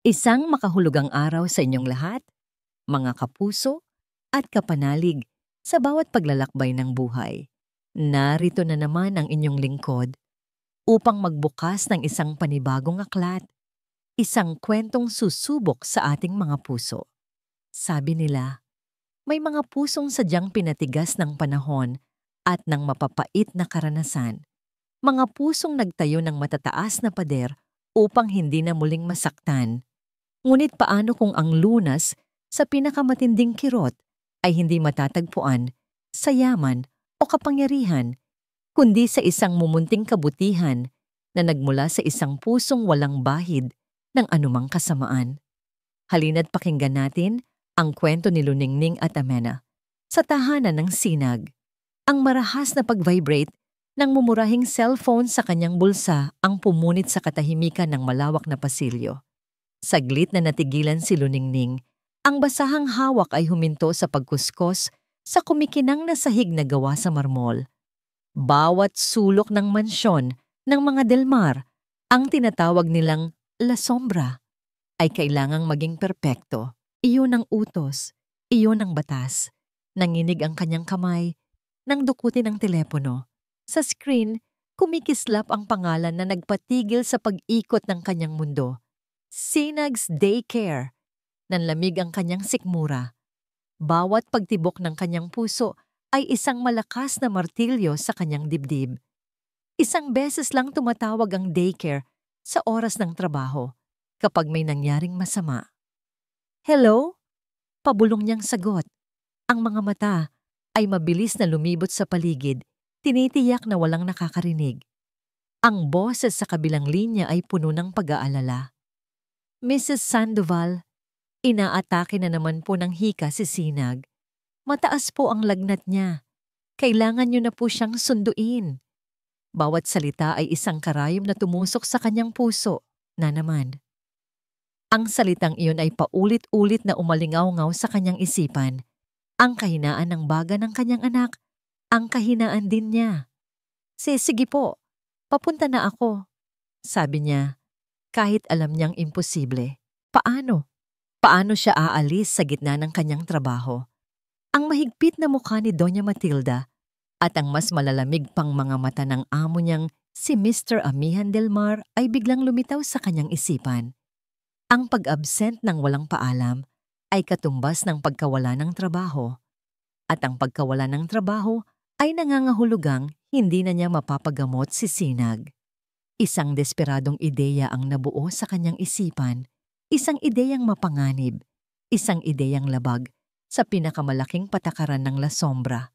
Isang makahulugang araw sa inyong lahat, mga kapuso at kapanalig sa bawat paglalakbay ng buhay. Narito na naman ang inyong lingkod upang magbukas ng isang panibagong aklat, isang kwentong susubok sa ating mga puso. Sabi nila, may mga pusong sadyang pinatigas ng panahon at ng mapapait na karanasan. Mga pusong nagtayo ng matataas na pader upang hindi na muling masaktan. Ngunit paano kung ang lunas sa pinakamatinding kirot ay hindi matatagpuan sa yaman o kapangyarihan, kundi sa isang mumunting kabutihan na nagmula sa isang pusong walang bahid ng anumang kasamaan? Halina't pakinggan natin ang kwento ni Luningning at Amena sa tahanan ng sinag. Ang marahas na pag-vibrate ng mumurahing cellphone sa kanyang bulsa ang pumunit sa katahimikan ng malawak na pasilyo. Saglit na natigilan si Luningning. Ang basahang hawak ay huminto sa pagkuskos sa kumikinang na sahig na gawa sa marmol. Bawat sulok ng mansyon ng mga Delmar, ang tinatawag nilang La Sombra, ay kailangang maging perpekto. Iyon ang utos, iyon ang batas. Nanginig ang kanyang kamay nang dukutin ang telepono. Sa screen, kumikislap ang pangalan na nagpatigil sa pag-ikot ng kanyang mundo. Sinag's Daycare. Nanlamig ang kanyang sikmura. Bawat pagtibok ng kanyang puso ay isang malakas na martilyo sa kanyang dibdib. Isang beses lang tumatawag ang daycare sa oras ng trabaho kapag may nangyaring masama. Hello? Pabulong niyang sagot. Ang mga mata ay mabilis na lumibot sa paligid, tinitiyak na walang nakakarinig. Ang boses sa kabilang linya ay puno ng pag-aalala. Mrs. Sandoval, inaatake na naman po ng hika si Sinag. Mataas po ang lagnat niya. Kailangan niyo na po siyang sunduin. Bawat salita ay isang karayom na tumusok sa kanyang puso na naman. Ang salitang iyon ay paulit-ulit na umalingaw-ngaw sa kanyang isipan. Ang kahinaan ng baga ng kanyang anak, ang kahinaan din niya. Sige po, papunta na ako, sabi niya. Kahit alam niyang imposible. Paano? Paano siya aalis sa gitna ng kanyang trabaho? Ang mahigpit na mukha ni Doña Matilda at ang mas malalamig pang mga mata ng amo niyang si Mr. Amihan Delmar ay biglang lumitaw sa kanyang isipan. Ang pag-absent ng walang paalam ay katumbas ng pagkawala ng trabaho. At ang pagkawala ng trabaho ay nangangahulugang hindi na niya mapapagamot si Sinag. Isang desperadong ideya ang nabuo sa kanyang isipan, isang ideyang mapanganib, isang ideyang labag sa pinakamalaking patakaran ng La Sombra.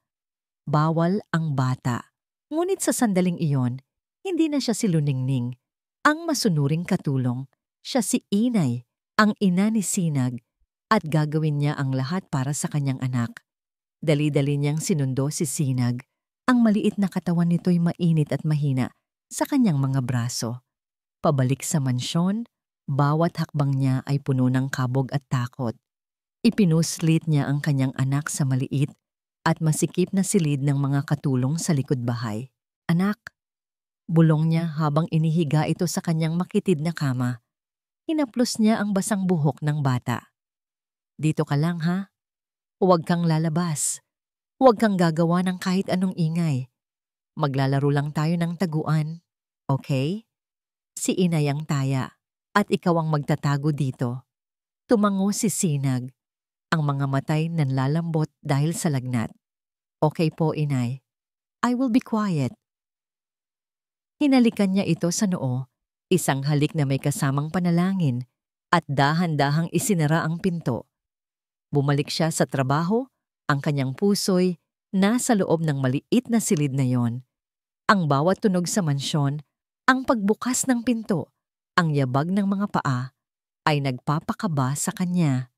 Bawal ang bata. Ngunit sa sandaling iyon, hindi na siya si Luningning, ang masunuring katulong. Siya si Inay, ang ina ni Sinag, at gagawin niya ang lahat para sa kanyang anak. Dali-dali niyang sinundo si Sinag. Ang maliit na katawan nito'y mainit at mahina sa kanyang mga braso. Pabalik sa mansyon, bawat hakbang niya ay puno ng kabog at takot. Ipinuslit niya ang kanyang anak sa maliit at masikip na silid ng mga katulong sa likod bahay. Anak, bulong niya habang inihiga ito sa kanyang makitid na kama. Hinaplos niya ang basang buhok ng bata. Dito ka lang ha? Huwag kang lalabas. Huwag kang gagawa ng kahit anong ingay. Maglalaro lang tayo ng taguan, okay? Si Inay ang taya, at ikaw ang magtatago dito. Tumango si Sinag, ang mga matay nanlalambot dahil sa lagnat. Okay po, Inay. I will be quiet. Hinalikan niya ito sa noo, isang halik na may kasamang panalangin, at dahan-dahang isinara ang pinto. Bumalik siya sa trabaho, ang kanyang puso'y nasa loob ng maliit na silid na yon. Ang bawat tunog sa mansyon, ang pagbukas ng pinto, ang yabag ng mga paa, ay nagpapakaba sa kanya.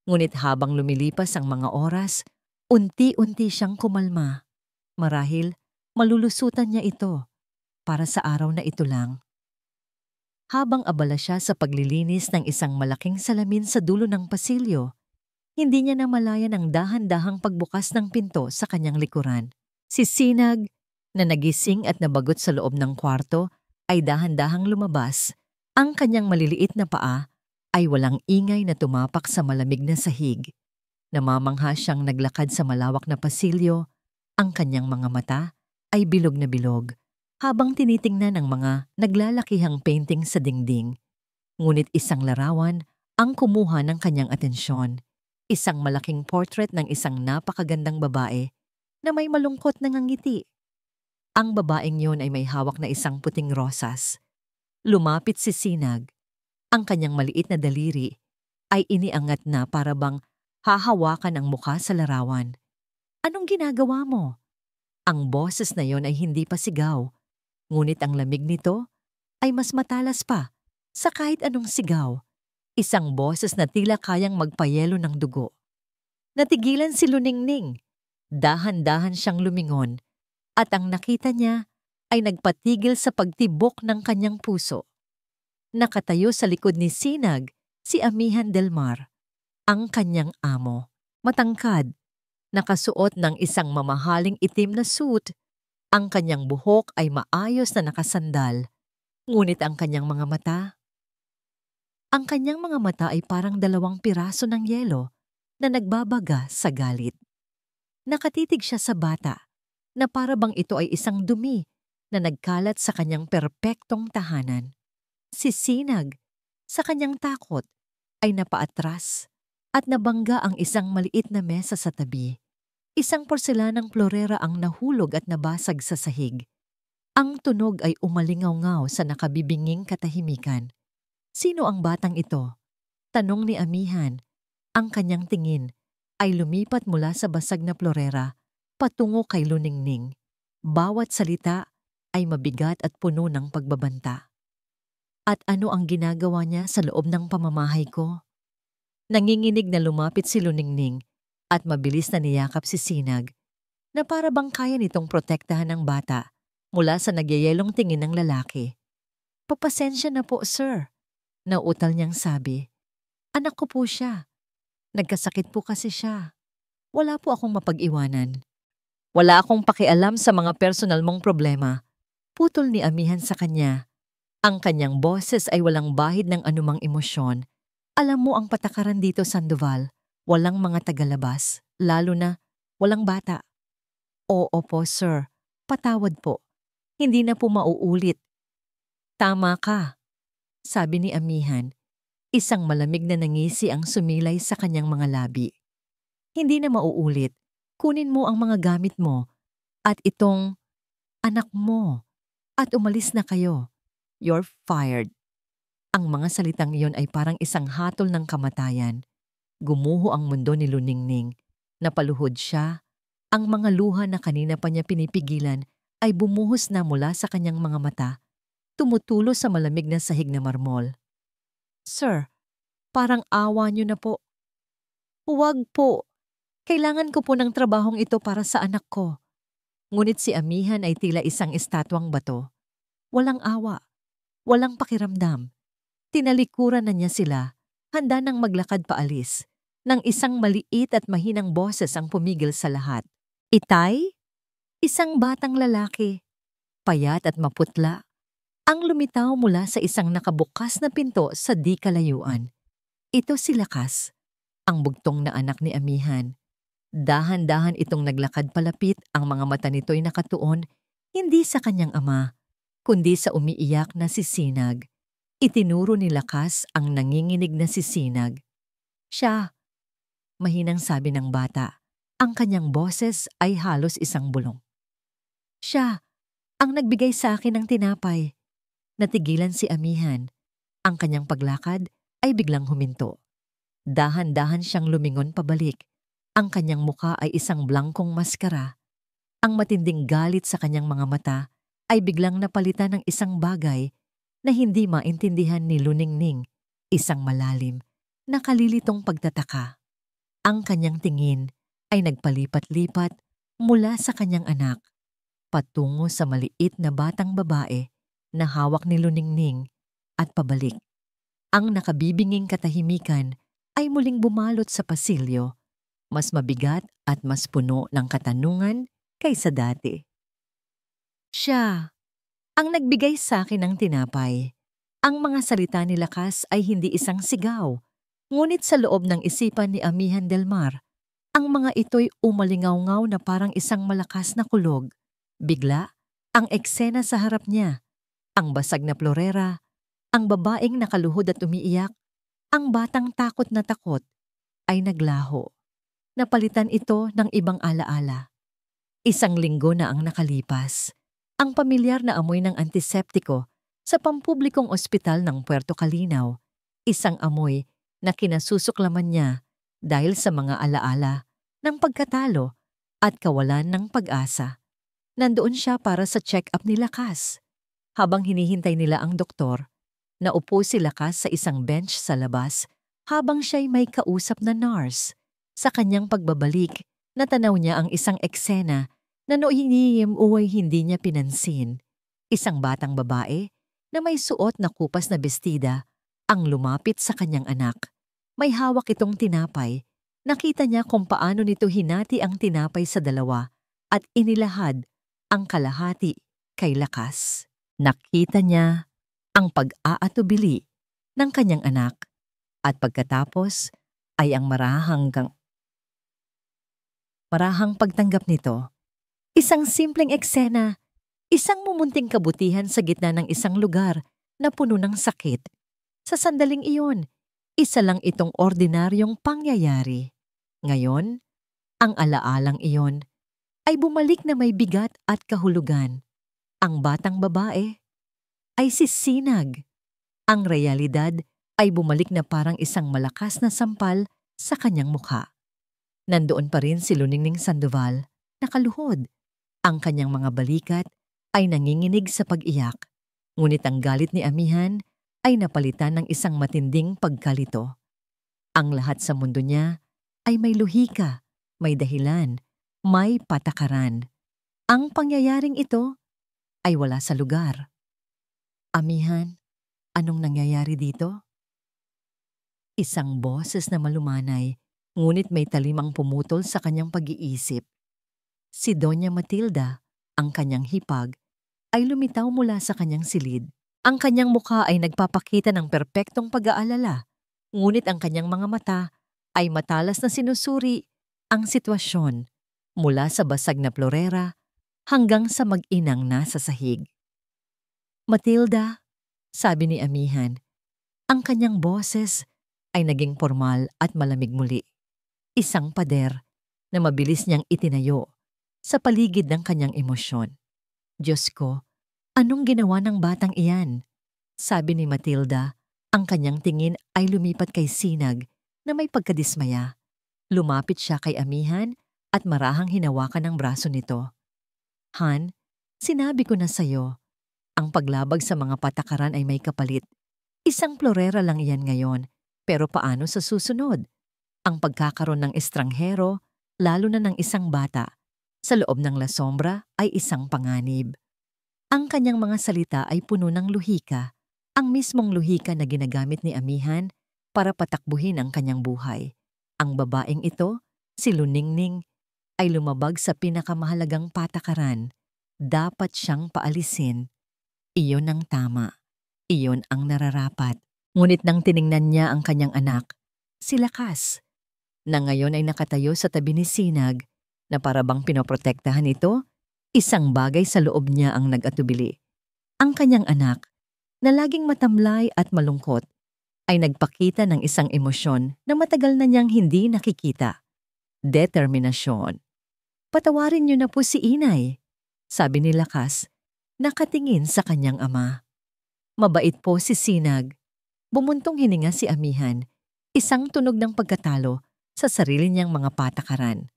Ngunit habang lumilipas ang mga oras, unti-unti siyang kumalma. Marahil, malulusutan niya ito para sa araw na ito lang. Habang abala siya sa paglilinis ng isang malaking salamin sa dulo ng pasilyo, hindi niya namalayan ang dahan-dahang pagbukas ng pinto sa kanyang likuran. Si Sinag, na nagising at nabagot sa loob ng kwarto, ay dahan-dahang lumabas, ang kanyang maliliit na paa ay walang ingay na tumapak sa malamig na sahig. Namamangha siyang naglakad sa malawak na pasilyo, ang kanyang mga mata ay bilog na bilog habang tinitingnan ang mga naglalakihang painting sa dingding. Ngunit isang larawan ang kumuha ng kanyang atensyon. Isang malaking portrait ng isang napakagandang babae na may malungkot na ngiti. Ang babaeng yon ay may hawak na isang puting rosas. Lumapit si Sinag. Ang kanyang maliit na daliri ay iniangat na para bang hahawakan ang mukha sa larawan. "Anong ginagawa mo?" Ang boses na yon ay hindi pa sigaw, ngunit ang lamig nito ay mas matalas pa sa kahit anong sigaw. Isang boses na tila kayang magpayelo ng dugo. Natigilan si Luningning. Dahan-dahan siyang lumingon at ang nakita niya ay nagpatigil sa pagtibok ng kanyang puso. Nakatayo sa likod ni Sinag si Amihan Del Mar, ang kanyang amo. Matangkad, nakasuot ng isang mamahaling itim na suit. Ang kanyang buhok ay maayos na nakasandal, ngunit ang kanyang mga mata ay parang 2 piraso ng yelo na nagbabaga sa galit. Nakatitig siya sa bata na para bang ito ay isang dumi na nagkalat sa kanyang perpektong tahanan. Si Sinag, sa kanyang takot, ay napaatras at nabangga ang isang maliit na mesa sa tabi. Isang porselanang florera ang nahulog at nabasag sa sahig. Ang tunog ay umalingaw-ngaw sa nakabibinging katahimikan. "Sino ang batang ito?" tanong ni Amihan. Ang kanyang tingin ay lumipat mula sa basag na florera patungo kay Luningning. Bawat salita ay mabigat at puno ng pagbabanta. "At ano ang ginagawa niya sa loob ng pamamahay ko?" Nanginginig na lumapit si Luningning at mabilis na niyakap si Sinag na para bang kaya nitong protektahan ng bata mula sa nagyayelong tingin ng lalaki. "Papasensya na po, sir," nauutal niyang sabi. "Anak ko po siya. Nagkasakit po kasi siya. Wala po akong mapag-iwanan." "Wala akong pakialam sa mga personal mong problema," putol ni Amihan sa kanya. Ang kanyang boses ay walang bahid ng anumang emosyon. "Alam mo ang patakaran dito, Sandoval. Walang mga tagalabas, lalo na walang bata." "Oo po, sir. Patawad po. Hindi na po mauulit." "Tama ka," sabi ni Amihan. Isang malamig na nangisi ang sumilay sa kanyang mga labi. "Hindi na mauulit. Kunin mo ang mga gamit mo at itong anak mo at umalis na kayo. You're fired." Ang mga salitang iyon ay parang isang hatol ng kamatayan. Gumuho ang mundo ni Luningning. Napaluhod siya. Ang mga luha na kanina pa niya pinipigilan ay bumuhos na mula sa kanyang mga mata, tumutulo sa malamig na sahig na marmol. "Sir, parang awa niyo na po." "Huwag po. Kailangan ko po ng trabahong ito para sa anak ko." Ngunit si Amihan ay tila isang estatwang bato. Walang awa, walang pakiramdam. Tinalikuran na niya sila, handa nang maglakad paalis, nang isang maliit at mahinang boses ang pumigil sa lahat. "Itay?" Isang batang lalaki, payat at maputla, ang lumitaw mula sa isang nakabukas na pinto sa di kalayuan. Ito si Lakas, ang bugtong na anak ni Amihan. Dahan-dahan itong naglakad palapit, ang mga mata nito'y nakatuon, hindi sa kanyang ama, kundi sa umiiyak na si Sinag. Itinuro ni Lakas ang nanginginig na si Sinag. "Siya," mahinang sabi ng bata. Ang kanyang boses ay halos isang bulong. "Siya, ang nagbigay sa akin ng tinapay." Natigilan si Amihan. Ang kanyang paglakad ay biglang huminto. Dahan-dahan siyang lumingon pabalik. Ang kanyang muka ay isang blangkong maskara. Ang matinding galit sa kanyang mga mata ay biglang napalitan ng isang bagay na hindi maintindihan ni Luningning, isang malalim, nakalilitong pagtataka. Ang kanyang tingin ay nagpalipat-lipat mula sa kanyang anak patungo sa maliit na batang babae na hawak ni Luningning at pabalik. Ang nakabibinging katahimikan ay muling bumalot sa pasilyo, mas mabigat at mas puno ng katanungan kaysa dati. "Siya, ang nagbigay sa akin ng tinapay." Ang mga salita ni Lakas ay hindi isang sigaw, ngunit sa loob ng isipan ni Amihan del Mar, ang mga ito'y umalingaw-ngaw na parang isang malakas na kulog. Bigla, ang eksena sa harap niya, ang basag na plorera, ang babaeng nakaluhod at umiiyak, ang batang takot na takot, ay naglaho. Napalitan ito ng ibang alaala. Isang linggo na ang nakalipas. Ang pamilyar na amoy ng antiseptiko sa pampublikong ospital ng Puerto Calinaw, isang amoy na kinasusuklaman niya dahil sa mga alaala ng pagkatalo at kawalan ng pag-asa. Nandoon siya para sa check-up ni Lakas. Habang hinihintay nila ang doktor, naupo si Lakas sa isang bench sa labas habang siya'y may kausap na nurse. Sa kanyang pagbabalik, natanaw niya ang isang eksena na noiniyim uway hindi niya pinansin. Isang batang babae na may suot na kupas na bestida ang lumapit sa kanyang anak. May hawak itong tinapay. Nakita niya kung paano nito hinati ang tinapay sa dalawa at inilahad ang kalahati kay Lakas. Nakita niya ang pag-aatubili ng kanyang anak at pagkatapos ay ang marahang pagtanggap nito. Isang simpleng eksena, isang mumunting kabutihan sa gitna ng isang lugar na puno ng sakit. Sa sandaling iyon, isa lang itong ordinaryong pangyayari. Ngayon, ang alaalang iyon ay bumalik na may bigat at kahulugan. Ang batang babae ay si Sinag. Ang realidad ay bumalik na parang isang malakas na sampal sa kanyang mukha. Nandoon pa rin si Luningning Sandoval, nakaluhod. Ang kanyang mga balikat ay nanginginig sa pag-iyak, ngunit ang galit ni Amihan ay napalitan ng isang matinding pagkalito. Ang lahat sa mundo niya ay may luhika, may dahilan, may patakaran. Ang pangyayaring ito ay wala sa lugar. Amihan, anong nangyayari dito? Isang boses na malumanay, ngunit may talimang pumutol sa kanyang pag-iisip. Si Doña Matilda, ang kanyang hipag, ay lumitaw mula sa kanyang silid. Ang kanyang mukha ay nagpapakita ng perpektong pag-aalala, ngunit ang kanyang mga mata ay matalas na sinusuri ang sitwasyon mula sa basag na plorera hanggang sa mag-inang nasa sahig. Matilda, sabi ni Amihan, ang kanyang boses ay naging formal at malamig muli. Isang pader na mabilis niyang itinayo sa paligid ng kanyang emosyon. Diyos ko, anong ginawa ng batang iyan? Sabi ni Matilda, ang kanyang tingin ay lumipat kay Sinag na may pagkadismaya. Lumapit siya kay Amihan at marahang hinawakan ang braso nito. Han, sinabi ko na sa'yo, ang paglabag sa mga patakaran ay may kapalit. Isang plorera lang iyan ngayon, pero paano sa susunod? Ang pagkakaroon ng estranghero, lalo na ng isang bata, sa loob ng La Sombra ay isang panganib. Ang kanyang mga salita ay puno ng luhika, ang mismong luhika na ginagamit ni Amihan para patakbuhin ang kanyang buhay. Ang babaeng ito, si Luningning, ay lumabag sa pinakamahalagang patakaran. Dapat siyang paalisin. Iyon ang tama. Iyon ang nararapat. Ngunit nang tiningnan niya ang kanyang anak, si Lakas, na ngayon ay nakatayo sa tabi ni Sinag, na parabang pinoprotektahan ito, isang bagay sa loob niya ang nag-atubili. Ang kanyang anak, na laging matamlay at malungkot, ay nagpakita ng isang emosyon na matagal na niyang hindi nakikita. Determinasyon. Patawarin niyo na po si Inay, sabi ni Lakas, nakatingin sa kanyang ama. Mabait po si Sinag. Bumuntong hininga si Amihan, isang tunog ng pagkatalo sa sarili niyang mga patakaran.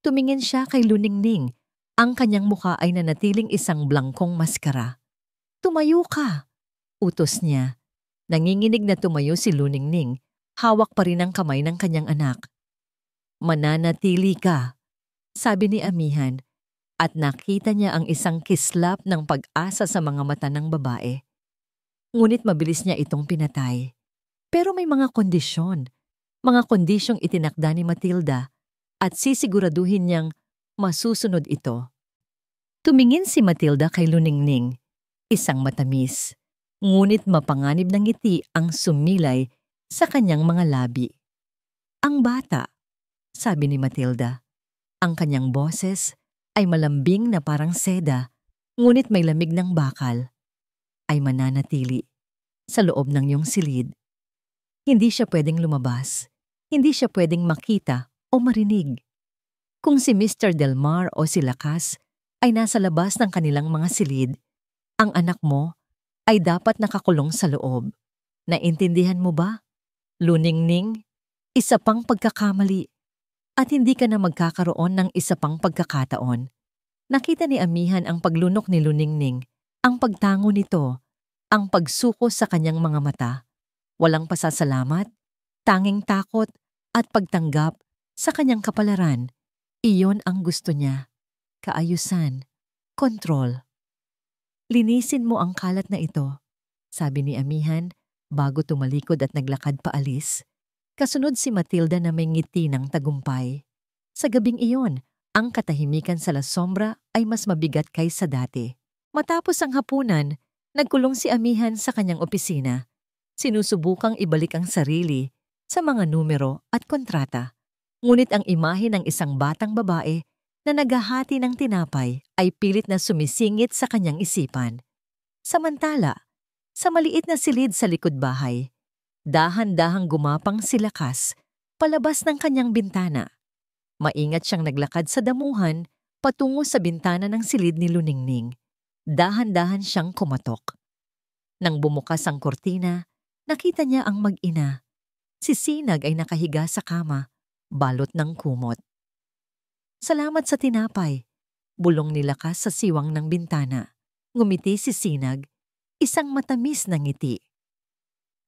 Tumingin siya kay Luningning. Ang kanyang mukha ay nanatiling isang blangkong maskara. Tumayo ka, utos niya. Nanginginig na tumayo si Luningning, hawak pa rin ang kamay ng kanyang anak. Mananatili ka, sabi ni Amihan, at nakita niya ang isang kislap ng pag-asa sa mga mata ng babae. Ngunit mabilis niya itong pinatay. Pero may mga kondisyong itinakda ni Matilda at sisiguraduhin niyang masusunod ito. Tumingin si Matilda kay Luningning, isang matamis, ngunit mapanganib ng ngiti ang sumilay sa kanyang mga labi. "Ang bata," sabi ni Matilda. Ang kanyang boses ay malambing na parang seda, ngunit may lamig ng bakal, "ay mananatili sa loob ng iyong silid. Hindi siya pwedeng lumabas. Hindi siya pwedeng makita o marinig. Kung si Mr. Delmar o si Lakas ay nasa labas ng kanilang mga silid, ang anak mo ay dapat nakakulong sa loob. Naintindihan mo ba? Luningning, isa pang pagkakamali at hindi ka na magkakaroon ng isa pang pagkakataon." Nakita ni Amihan ang paglunok ni Luningning, ang pagtango nito, ang pagsuko sa kanyang mga mata. Walang pasasalamat, tanging takot at pagtanggap sa kanyang kapalaran. Iyon ang gusto niya. Kaayusan, kontrol. "Linisin mo ang kalat na ito," sabi ni Amihan bago tumalikod at naglakad paalis. Kasunod si Matilda na may ngiti ng tagumpay. Sa gabing iyon, ang katahimikan sa La Sombra ay mas mabigat kaysa dati. Matapos ang hapunan, nagkulong si Amihan sa kanyang opisina. Sinusubukang ibalik ang sarili sa mga numero at kontrata. Ngunit ang imahe ng isang batang babae na naghahati ng tinapay ay pilit na sumisingit sa kanyang isipan. Samantala, sa maliit na silid sa likod bahay, dahan-dahang gumapang si Lakas palabas ng kanyang bintana. Maingat siyang naglakad sa damuhan patungo sa bintana ng silid ni Luningning. Dahan-dahan siyang kumatok. Nang bumukas ang kortina, nakita niya ang mag-ina. Si Sinag ay nakahiga sa kama, balot ng kumot. "Salamat sa tinapay," bulong ni Lakas sa siwang ng bintana. Ngumiti si Sinag, isang matamis na ngiti.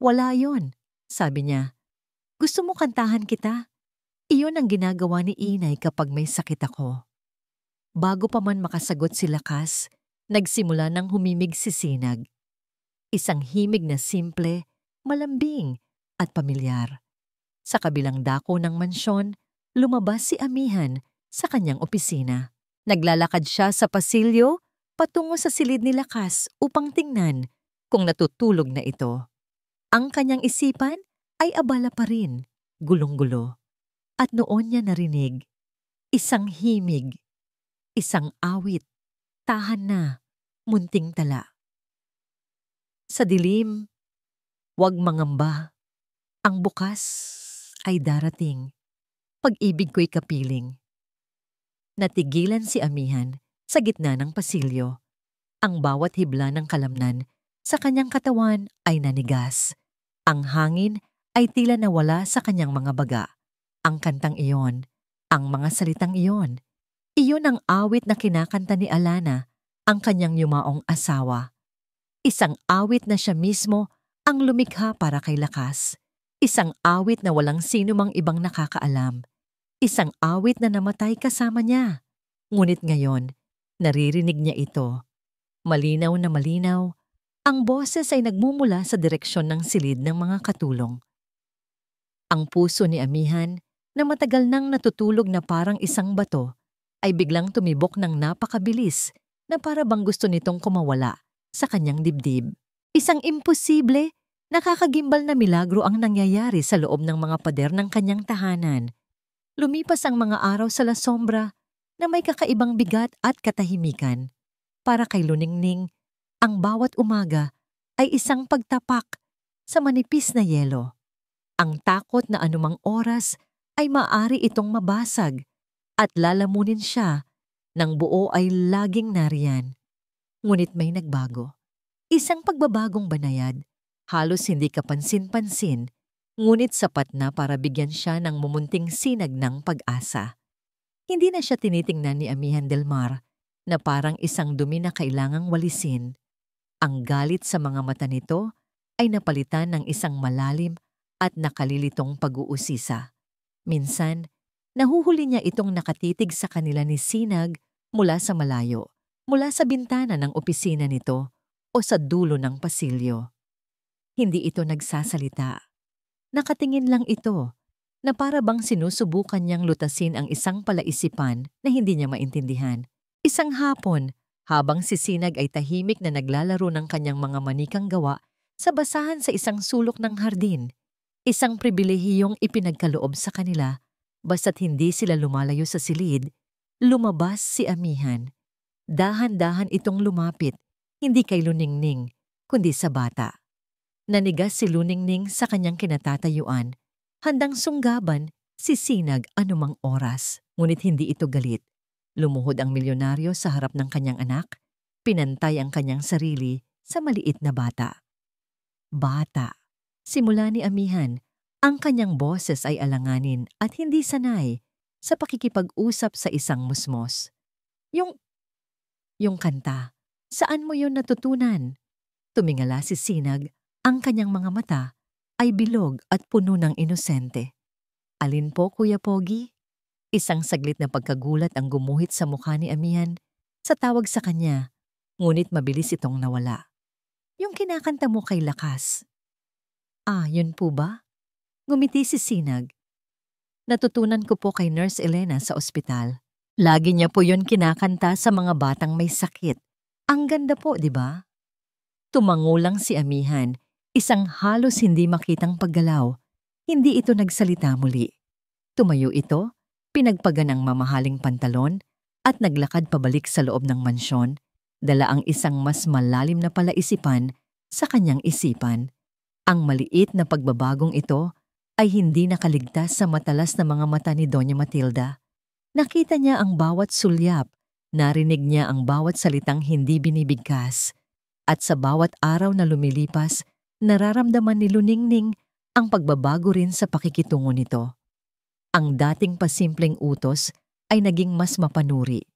"Wala yon," sabi niya. "Gusto mo kantahan kita? Iyon ang ginagawa ni Inay kapag may sakit ako." Bago pa man makasagot si Lakas, nagsimula ng humimig si Sinag. Isang himig na simple, malambing at pamilyar. Sa kabilang dako ng mansyon, lumabas si Amihan sa kanyang opisina. Naglalakad siya sa pasilyo patungo sa silid ni Lakas upang tingnan kung natutulog na ito. Ang kanyang isipan ay abala pa rin, gulong-gulo. At noon niya narinig, isang himig, isang awit, tahan na, munting tala. Sa dilim, huwag mangamba. Ang bukas ay darating. Pag-ibig ko'y kapiling. Natigilan si Amihan sa gitna ng pasilyo. Ang bawat hibla ng kalamnan sa kanyang katawan ay nanigas. Ang hangin ay tila nawala sa kanyang mga baga. Ang kantang iyon, ang mga salitang iyon, iyon ang awit na kinakanta ni Alana, ang kanyang yumaong asawa. Isang awit na siya mismo ang lumikha para kay Lakas. Isang awit na walang sino mang ibang nakakaalam. Isang awit na namatay kasama niya. Ngunit ngayon, naririnig niya ito. Malinaw na malinaw, ang boses ay nagmumula sa direksyon ng silid ng mga katulong. Ang puso ni Amihan, na matagal nang natutulog na parang isang bato, ay biglang tumibok ng napakabilis na para bang gusto nitong kumawala sa kanyang dibdib. Isang imposible, nakakagimbal na milagro ang nangyayari sa loob ng mga pader ng kanyang tahanan. Lumipas ang mga araw sa La Sombra na may kakaibang bigat at katahimikan. Para kay Luningning, ang bawat umaga ay isang pagtapak sa manipis na yelo. Ang takot na anumang oras ay maaari itong mabasag at lalamunin siya ng buo ay laging nariyan. Ngunit may nagbago. Isang pagbabagong banayad, halos hindi kapansin-pansin, ngunit sapat na para bigyan siya ng mumunting sinag ng pag-asa. Hindi na siya tinitingnan ni Amihan Delmar na parang isang dumi na kailangang walisin. Ang galit sa mga mata nito ay napalitan ng isang malalim at nakalilitong pag-uusisa. Minsan, nahuhuli niya itong nakatitig sa kanila ni Sinag mula sa malayo, mula sa bintana ng opisina nito o sa dulo ng pasilyo. Hindi ito nagsasalita. Nakatingin lang ito na para bang sinusubukan niyang lutasin ang isang palaisipan na hindi niya maintindihan. Isang hapon, habang si Sinag ay tahimik na naglalaro ng kanyang mga manikang gawa Sa basahan sa isang sulok ng hardin, isang pribilehiyong ipinagkaloob sa kanila basta't hindi sila lumalayo sa silid, lumabas si Amihan. Dahan-dahan itong lumapit, hindi kay Luningning, kundi sa bata. Nanigas si Luningning sa kanyang kinatatayuan, handang sunggaban si Sinag anumang oras. Ngunit hindi ito galit. Lumuhod ang milyonaryo sa harap ng kanyang anak, pinantay ang kanyang sarili sa maliit na bata. Bata. Simula ni Amihan, ang kanyang boses ay alanganin at hindi sanay sa pakikipag-usap sa isang musmos. Yung kanta, saan mo yun natutunan? Tumingala si Sinag, ang kanyang mga mata ay bilog at puno ng inosente. Alin po, Kuya Pogi? Isang saglit na pagkagulat ang gumuhit sa mukha ni Amihan sa tawag sa kanya, ngunit mabilis itong nawala. Yung kinakanta mo kay Lakas. Ah, yun po ba? Ngumiti si Sinag. Natutunan ko po kay Nurse Elena sa ospital. Lagi niya po yun kinakanta sa mga batang may sakit. Ang ganda po, di ba? Tumangulang si Amihan, isang halos hindi makitang paggalaw. Hindi ito nagsalita muli. Tumayo ito, pinagpagan ang mamahaling pantalon at naglakad pabalik sa loob ng mansyon, dala ang isang mas malalim na palaisipan sa kanyang isipan. Ang maliit na pagbabagong ito ay hindi nakaligtas sa matalas na mga mata ni Doña Matilda. Nakita niya ang bawat sulyap, narinig niya ang bawat salitang hindi binibigkas, at sa bawat araw na lumilipas, nararamdaman ni Luningning ang pagbabago rin sa pakikitungo nito. Ang dating pasimpleng utos ay naging mas mapanuri.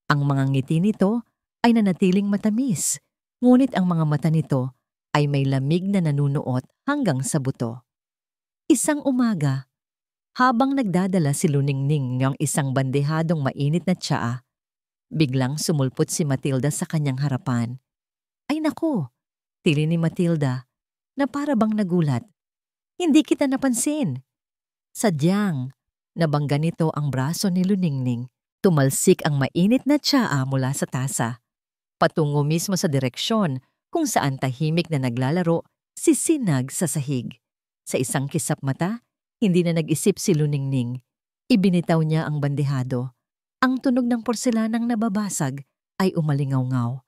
Ang mga ngiti nito ay nanatiling matamis, ngunit ang mga mata nito ay may lamig na nanunuot hanggang sa buto. Isang umaga, habang nagdadala si Luningning ng isang bandehadong mainit na tsaa, biglang sumulpot si Matilda sa kanyang harapan. Ay naku, tili ni Matilda, na para bang nagulat. Hindi kita napansin. Sadyang, nabangga nito ang braso ni Luningning. Tumalsik ang mainit na tsaa mula sa tasa, patungo mismo sa direksyon kung saan tahimik na naglalaro si Sinag sa sahig. Sa isang kisap mata, hindi na nag-isip si Luningning. Ibinitaw niya ang bandehado. Ang tunog ng porselanang nababasag ay umalingaw-ngaw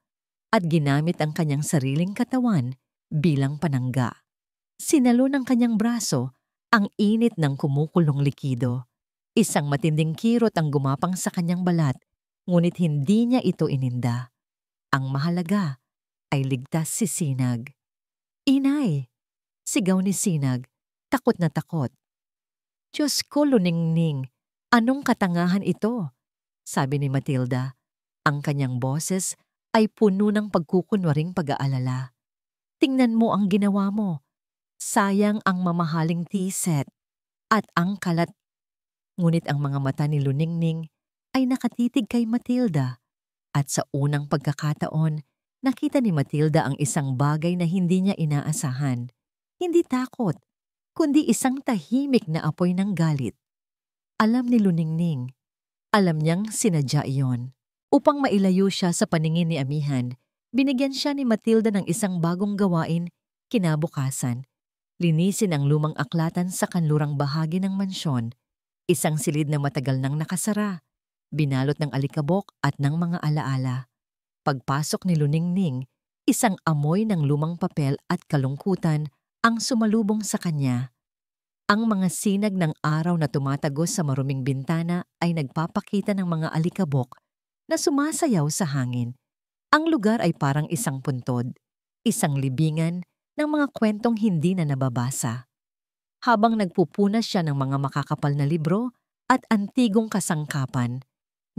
at ginamit ang kanyang sariling katawan bilang panangga. Sinalo ng kanyang braso ang init ng kumukulong likido. Isang matinding kirot ang gumapang sa kanyang balat, ngunit hindi niya ito ininda. Ang mahalaga ay ligtas si Sinag. Inay! Sigaw ni Sinag, takot na takot. Diyos ko, Luningning, anong katangahan ito? Sabi ni Matilda. Ang kanyang boses ay puno ng pagkukunwaring pag-aalala. Tingnan mo ang ginawa mo. Sayang ang mamahaling tea set at ang kalat. Ngunit ang mga mata ni Luningning ay nakatitig kay Matilda at sa unang pagkakataon, nakita ni Matilda ang isang bagay na hindi niya inaasahan. Hindi takot, kundi isang tahimik na apoy ng galit. Alam ni Luningning, alam niyang sinadya iyon. Upang mailayo siya sa paningin ni Amihan, binigyan siya ni Matilda ng isang bagong gawain kinabukasan. Linisin ang lumang aklatan sa kanlurang bahagi ng mansyon, isang silid na matagal nang nakasara, binalot ng alikabok at ng mga alaala. Pagpasok ni Luningning, isang amoy ng lumang papel at kalungkutan ang sumalubong sa kanya. Ang mga sinag ng araw na tumatagos sa maruming bintana ay nagpapakita ng mga alikabok na sumasayaw sa hangin. Ang lugar ay parang isang puntod, isang libingan ng mga kwentong hindi na nababasa. Habang nagpupunas siya ng mga makakapal na libro at antigong kasangkapan,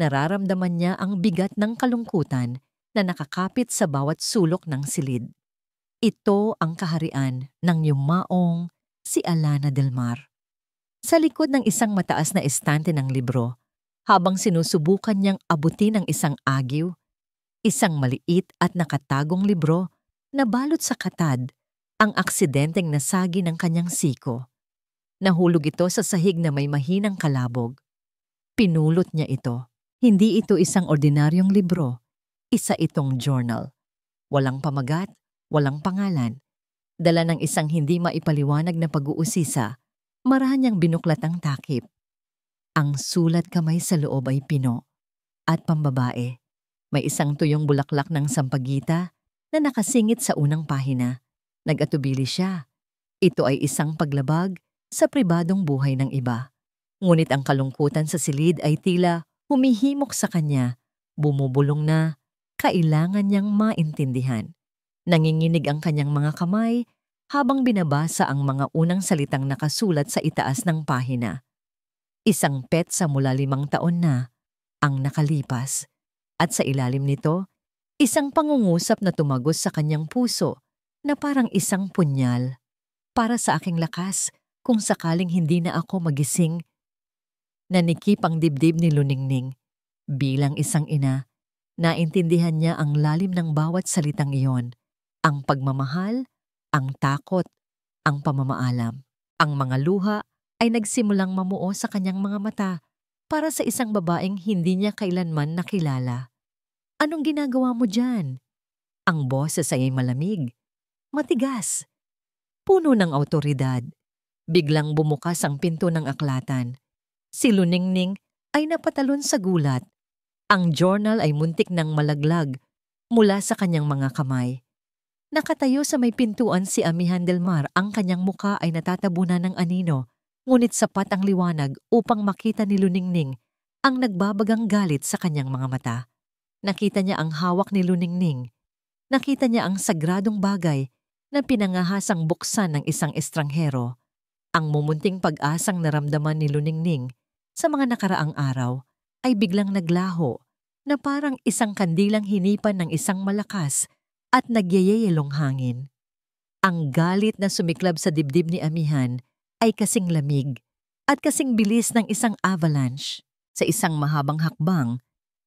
nararamdaman niya ang bigat ng kalungkutan na nakakapit sa bawat sulok ng silid. Ito ang kaharian ng yumaong si Alana del Mar. Sa likod ng isang mataas na estante ng libro, habang sinusubukan niyang abutin ang isang agiw, isang maliit at nakatagong libro na balot sa katad ang aksidenteng nasagi ng kanyang siko. Nahulog ito sa sahig na may mahinang kalabog. Pinulot niya ito. Hindi ito isang ordinaryong libro. Isa itong journal. Walang pamagat, walang pangalan. Dala ng isang hindi maipaliwanag na pag-uusisa, marahan niyang binuklat ang takip. Ang sulat kamay sa loob ay Pino at pambabae. May isang tuyong bulaklak ng sampagita na nakasingit sa unang pahina. Nag-atubili siya. Ito ay isang paglabag sa pribadong buhay ng iba. Ngunit ang kalungkutan sa silid ay tila humihimok sa kanya, bumubulong na kailangan niyang maintindihan. Nanginginig ang kanyang mga kamay habang binabasa ang mga unang salitang nakasulat sa itaas ng pahina. Isang petsa mula 5 taon na ang nakalipas at sa ilalim nito, isang pangungusap na tumagos sa kanyang puso na parang isang punyal. Para sa aking lakas, kung sakaling hindi na ako magising. Nanikip ang dibdib ni Luningning. Bilang isang ina, naintindihan niya ang lalim ng bawat salitang iyon. Ang pagmamahal, ang takot, ang pamamaalam. Ang mga luha ay nagsimulang mamuo sa kanyang mga mata para sa isang babaeng hindi niya kailanman nakilala. Anong ginagawa mo dyan? Ang boses ay malamig, matigas, puno ng awtoridad. Biglang bumukas ang pinto ng aklatan. Si Luningning ay napatalon sa gulat. Ang journal ay muntik ng malaglag mula sa kanyang mga kamay. Nakatayo sa may pintuan si Amihan del Mar, ang kanyang muka ay natatabunan ng anino, ngunit sapat ang liwanag upang makita ni Luningning ang nagbabagang galit sa kanyang mga mata. Nakita niya ang hawak ni Luningning. Nakita niya ang sagradong bagay na pinangahasang buksan ng isang estranghero. Ang mumunting pag-asang naramdaman ni Luningning sa mga nakaraang araw ay biglang naglaho na parang isang kandilang hinipan ng isang malakas at nagyayeyelong hangin. Ang galit na sumiklab sa dibdib ni Amihan ay kasing lamig at kasing bilis ng isang avalanche. Sa isang mahabang hakbang,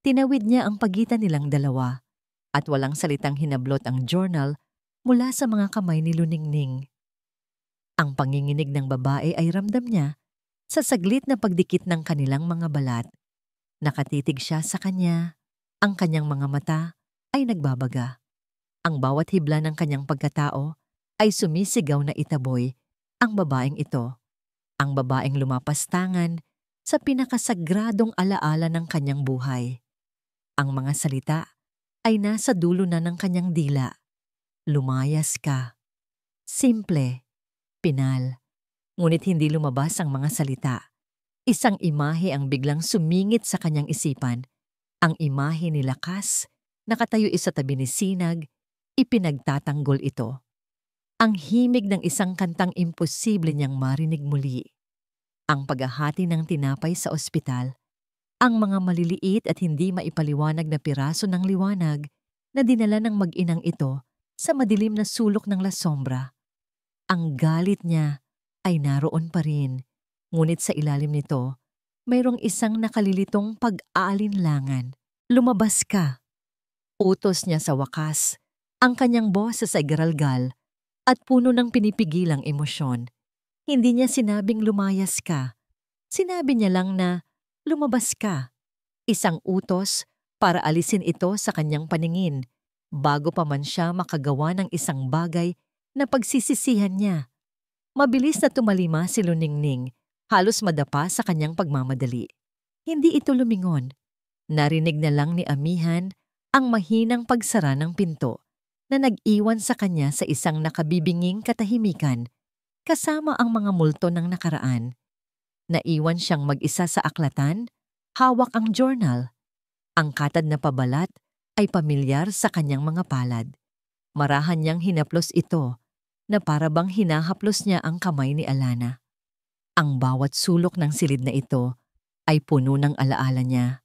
tinawid niya ang pagitan nilang dalawa at walang salitang hinablot ang journal mula sa mga kamay ni Luningning. Ang panginginig ng babae ay ramdam niya sa saglit na pagdikit ng kanilang mga balat. Nakatitig siya sa kanya, ang kanyang mga mata ay nagbabaga. Ang bawat hibla ng kanyang pagkatao ay sumisigaw na itaboy ang babaeng ito. Ang babaeng lumapastangan sa pinakasagradong alaala ng kanyang buhay. Ang mga salita ay nasa dulo na ng kanyang dila. Lumayas ka. Simple, pinal. Ngunit hindi lumabas ang mga salita. Isang imahe ang biglang sumingit sa kanyang isipan. Ang imahe ni Lakas, nakatayo sa tabi ni Sinag, ipinagtatanggol ito. Ang himig ng isang kantang imposible niyang marinig muli. Ang paghahati ng tinapay sa ospital. Ang mga maliliit at hindi maipaliwanag na piraso ng liwanag na dinala ng mag-inang ito sa madilim na sulok ng La Sombra. Ang galit niya ay naroon pa rin, ngunit sa ilalim nito, mayroong isang nakalilitong pag-aalinlangan. Lumabas ka. Utos niya sa wakas. Ang kanyang boses ay garalgal at puno ng pinipigilang emosyon. Hindi niya sinabing lumayas ka. Sinabi niya lang na lumabas ka. Isang utos para alisin ito sa kanyang paningin bago pa man siya makagawa ng isang bagay na pagsisisihan niya. Mabilis na tumalima si Luningning, halos madapa sa kanyang pagmamadali. Hindi ito lumingon. Narinig na lang ni Amihan ang mahinang pagsara ng pinto na nag-iwan sa kanya sa isang nakabibinging katahimikan kasama ang mga multo ng nakaraan. Naiwan siyang mag-isa sa aklatan, hawak ang journal. Ang katad na pabalat ay pamilyar sa kanyang mga palad. Marahan niyang hinaplos ito na para bang hinahaplos niya ang kamay ni Alana. Ang bawat sulok ng silid na ito ay puno ng alaala niya.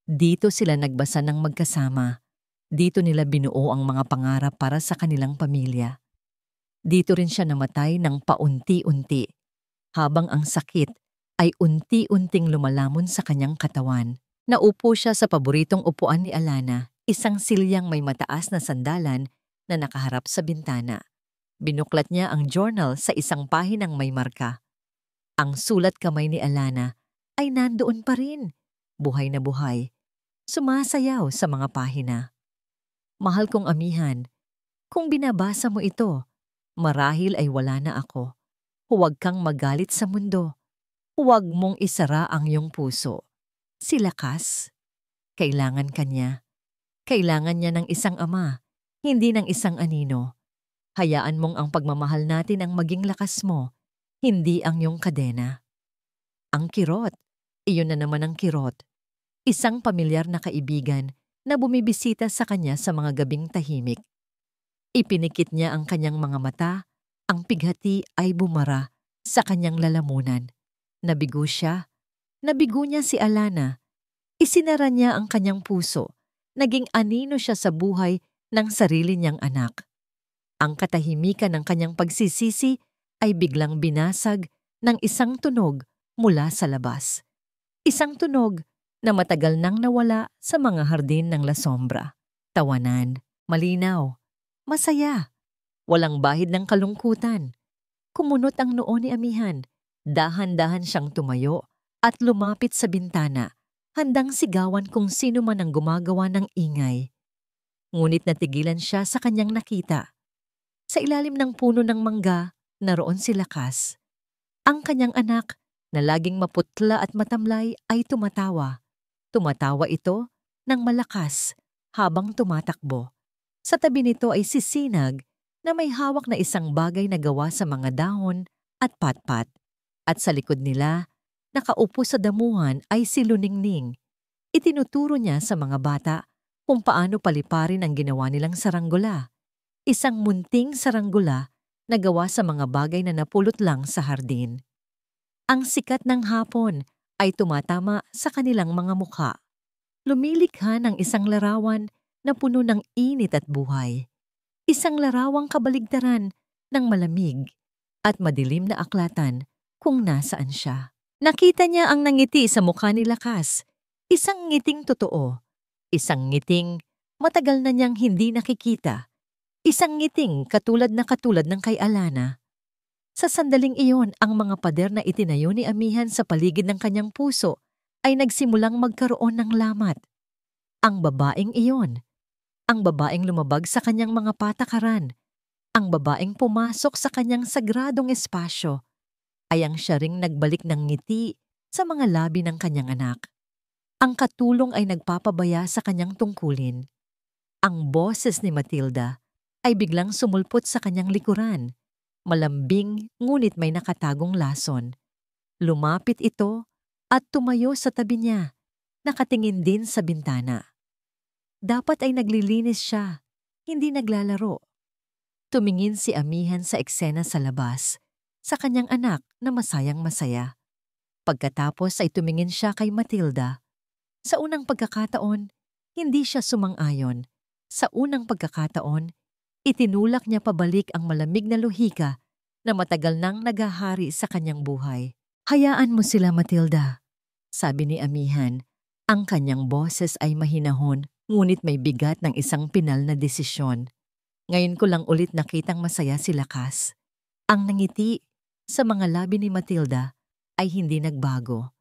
Dito sila nagbasa ng magkasama. Dito nila binuo ang mga pangarap para sa kanilang pamilya. Dito rin siya namatay ng paunti-unti, habang ang sakit ay unti-unting lumalamon sa kanyang katawan. Naupo siya sa paboritong upuan ni Alana, isang silyang may mataas na sandalan na nakaharap sa bintana. Binuklat niya ang journal sa isang pahinang may marka. Ang sulat kamay ni Alana ay nandoon pa rin, buhay na buhay, sumasayaw sa mga pahina. Mahal kong Amihan, kung binabasa mo ito, Marahil ay wala na ako. Huwag kang magalit sa mundo. Huwag mong isara ang iyong puso. Si Lakas, kailangan kanya. Kailangan niya ng isang ama, hindi ng isang anino. Hayaan mong ang pagmamahal natin ang maging lakas mo, hindi ang iyong kadena. Ang kirot, iyon na naman ang kirot. Isang pamilyar na kaibigan na bumibisita sa kanya sa mga gabing tahimik. Ipinikit niya ang kanyang mga mata, ang pighati ay bumara sa kanyang lalamunan. Nabigo siya, nabigo niya si Alana. Isinara niya ang kanyang puso, naging anino siya sa buhay ng sarili niyang anak. Ang katahimikan ng kanyang pagsisisi ay biglang binasag ng isang tunog mula sa labas. Isang tunog na matagal nang nawala sa mga hardin ng La Sombra. Tawanan, malinaw, masaya, walang bahid ng kalungkutan. Kumunot ang noo ni Amihan. Dahan-dahan siyang tumayo at lumapit sa bintana, handang sigawan kung sino man ang gumagawa ng ingay. Ngunit natigilan siya sa kanyang nakita. Sa ilalim ng puno ng mangga, naroon si Lakas. Ang kanyang anak, na laging maputla at matamlay, ay tumatawa. Tumatawa ito ng malakas habang tumatakbo. Sa tabi nito ay si Sinag na may hawak na isang bagay na gawa sa mga dahon at patpat. At sa likod nila, nakaupo sa damuhan ay si Luningning. Itinuturo niya sa mga bata kung paano paliparin ang ginawa nilang saranggola. Isang munting saranggola na gawa sa mga bagay na napulot lang sa hardin. Ang sikat ng hapon ay tumatama sa kanilang mga mukha. Lumilikha ng isang larawan na puno ng init at buhay. Isang larawang kabaligtaran ng malamig at madilim na aklatan kung nasaan siya. Nakita niya ang nangiti sa mukha ni Lakas. Isang ngiting totoo. Isang ngiting matagal na niyang hindi nakikita. Isang ngiting katulad ng kay Alana. Sa sandaling iyon, ang mga pader na itinayo ni Amihan sa paligid ng kanyang puso ay nagsimulang magkaroon ng lamat. Ang babaeng iyon, ang babaeng lumabag sa kanyang mga patakaran, ang babaeng pumasok sa kanyang sagradong espasyo, ay ang siya ring nagbalik ng ngiti sa mga labi ng kanyang anak. Ang katulong ay nagpapabaya sa kanyang tungkulin. Ang boses ni Matilda ay biglang sumulpot sa kanyang likuran. Malambing ngunit may nakatagong lason. Lumapit ito at tumayo sa tabi niya, nakatingin din sa bintana. Dapat ay naglilinis siya, hindi naglalaro. Tumingin si Amihan sa eksena sa labas, sa kanyang anak na masayang-masaya. Pagkatapos ay tumingin siya kay Matilda. Sa unang pagkakataon, hindi siya sumang-ayon. Sa unang pagkakataon, itinulak niya pabalik ang malamig na lohika na matagal nang naghahari sa kanyang buhay. "Hayaan mo sila, Matilda," sabi ni Amihan. Ang kanyang boses ay mahinahon, ngunit may bigat ng isang pinal na desisyon. Ngayon ko lang ulit nakitang masaya si Lakas. Ang nangiti sa mga labi ni Matilda ay hindi nagbago.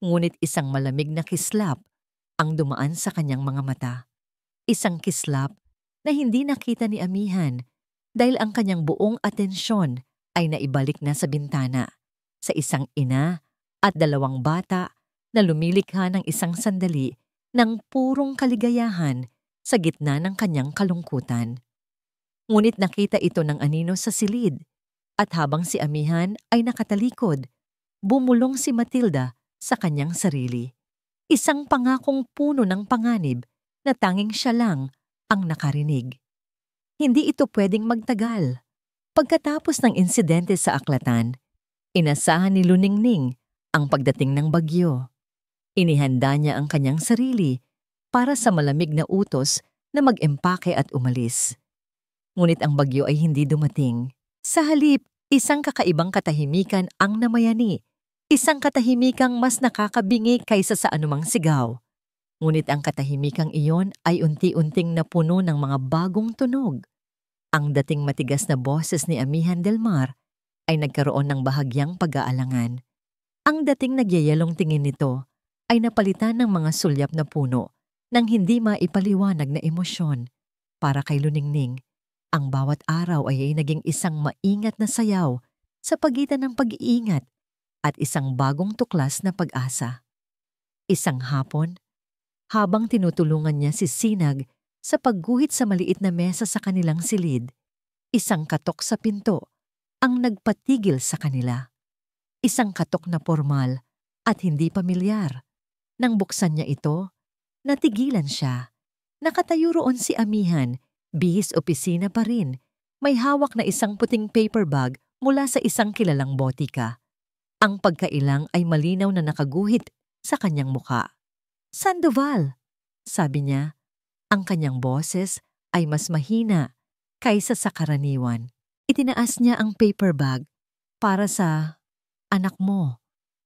Ngunit isang malamig na kislap ang dumaan sa kanyang mga mata. Isang kislap na hindi nakita ni Amihan dahil ang kanyang buong atensyon ay naibalik na sa bintana, sa isang ina at dalawang bata na lumilikha ng isang sandali ng purong kaligayahan sa gitna ng kanyang kalungkutan. Ngunit nakita ito ng anino sa silid at habang si Amihan ay nakatalikod, bumulong si Matilda sa kanyang sarili. Isang pangakong puno ng panganib na tanging siya lang ang nakarinig. Hindi ito pwedeng magtagal. Pagkatapos ng insidente sa aklatan, inasahan ni Luningning ang pagdating ng bagyo. Inihanda niya ang kanyang sarili para sa malamig na utos na mag-empake at umalis. Ngunit ang bagyo ay hindi dumating. Sa halip, isang kakaibang katahimikan ang namayani. Isang katahimikang mas nakakabingi kaysa sa anumang sigaw. Ngunit ang katahimikang iyon ay unti-unting napuno ng mga bagong tunog. Ang dating matigas na boses ni Amihan del Mar ay nagkaroon ng bahagyang pag-aalangan. Ang dating nagyayalong tingin nito ay napalitan ng mga sulyap na puno ng hindi maipaliwanag na emosyon. Para kay Luningning, Ang bawat araw ay naging isang maingat na sayaw sa pagitan ng pag-iingat at isang bagong tuklas na pag-asa. Isang hapon, habang tinutulungan niya si Sinag sa pagguhit sa maliit na mesa sa kanilang silid, isang katok sa pinto ang nagpatigil sa kanila. Isang katok na formal at hindi pamilyar. Nang buksan niya ito, natigilan siya. Nakatayo roon si Amihan, bihis opisina pa rin. May hawak na isang puting paper bag mula sa isang kilalang botika. Ang pagkailang ay malinaw na nakaguhit sa kanyang muka. "Sandoval," sabi niya. Ang kanyang boses ay mas mahina kaysa sa karaniwan. Itinaas niya ang paper bag. "Para sa anak mo."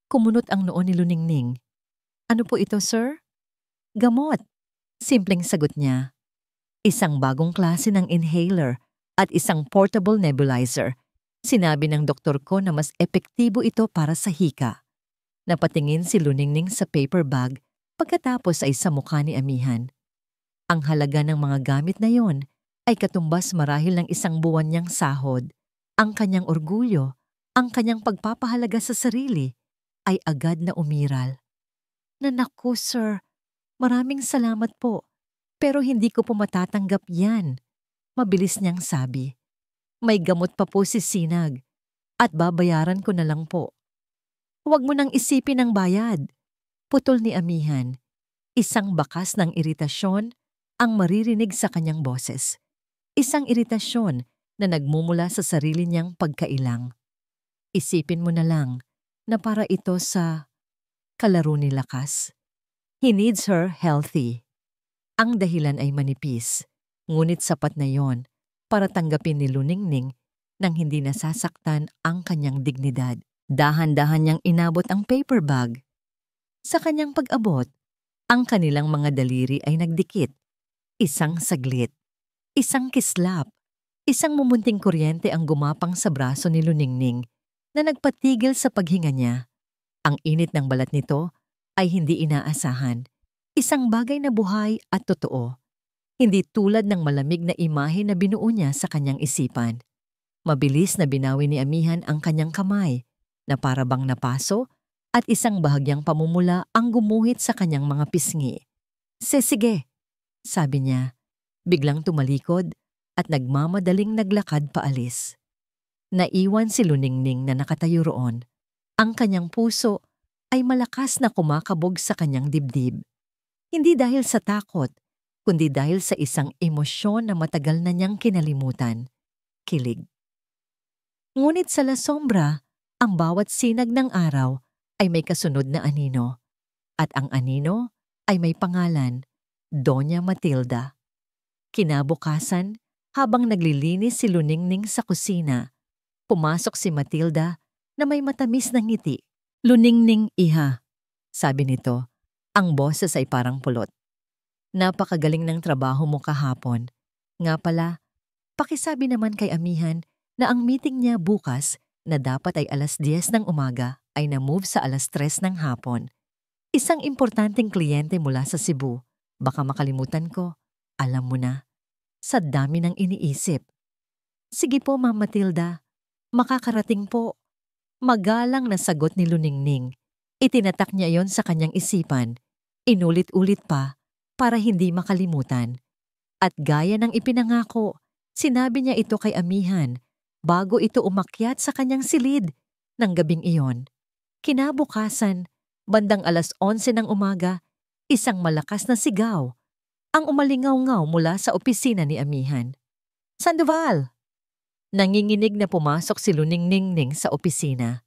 Kumunot ang noo ni Luningning. "Ano po ito, sir?" "Gamot," simpleng sagot niya. Isang bagong klase ng inhaler at isang portable nebulizer. Sinabi ng doktor ko na mas epektibo ito para sa hika. Napatingin si Luningning sa paper bag pagkatapos ay sa mukha ni Amihan. Ang halaga ng mga gamit na yon ay katumbas marahil ng isang buwan niyang sahod. Ang kanyang orgulyo, ang kanyang pagpapahalaga sa sarili ay agad na umiral. "Naku, sir, maraming salamat po, pero hindi ko po matatanggap yan," mabilis niyang sabi. "May gamot pa po si Sinag at babayaran ko na lang po." "Huwag mo nang isipin ang bayad," putol ni Amihan. Isang bakas ng iritasyon ang maririnig sa kanyang boses. Isang iritasyon na nagmumula sa sarili niyang pagkailang. "Isipin mo na lang na para ito sa kalaro ni Lakas. He needs her healthy." Ang dahilan ay manipis, ngunit sapat na yon para tanggapin ni Luningning nang hindi nasasaktan ang kanyang dignidad. Dahan-dahan niyang inabot ang paper bag. Sa kanyang pag-abot, ang kanilang mga daliri ay nagdikit. Isang saglit, isang kislap, isang mumunting kuryente ang gumapang sa braso ni Luningning na nagpatigil sa paghinga niya. Ang init ng balat nito ay hindi inaasahan. Isang bagay na buhay at totoo. Hindi tulad ng malamig na imahe na binuo niya sa kanyang isipan. Mabilis na binawi ni Amihan ang kanyang kamay na para bang napaso at isang bahagyang pamumula ang gumuhit sa kanyang mga pisngi. Sige," sabi niya. Biglang tumalikod at nagmamadaling naglakad paalis. Naiwan si Luningning na nakatayo roon. Ang kanyang puso ay malakas na kumakabog sa kanyang dibdib. Hindi dahil sa takot, kundi dahil sa isang emosyon na matagal na niyang kinalimutan. Kilig. Ngunit sa La Sombra, ang bawat sinag ng araw ay may kasunod na anino. At ang anino ay may pangalan, Doña Matilda. Kinabukasan, habang naglilinis si Luningning sa kusina, pumasok si Matilda na may matamis na ngiti. "Luningning, iha," sabi nito. Ang boses ay parang pulot. "Napakagaling ng trabaho mo kahapon. Nga pala, pakisabi naman kay Amihan na ang meeting niya bukas na dapat ay 10:00 ng umaga ay na-move sa 3:00 ng hapon. Isang importanteng kliyente mula sa Cebu. Baka makalimutan ko. Alam mo na. Sa dami ng iniisip." "Sige po, Ma'am Matilda. Makakarating po." Magalang na sagot ni Luningning. Itinatak niya yon sa kanyang isipan. Inulit-ulit pa para hindi makalimutan. At gaya ng ipinangako, sinabi niya ito kay Amihan bago ito umakyat sa kanyang silid ng gabing iyon. Kinabukasan, bandang 11:00 ng umaga, isang malakas na sigaw ang umalingaw-ngaw mula sa opisina ni Amihan. "Sandoval!" Nanginginig na pumasok si Luningning sa opisina.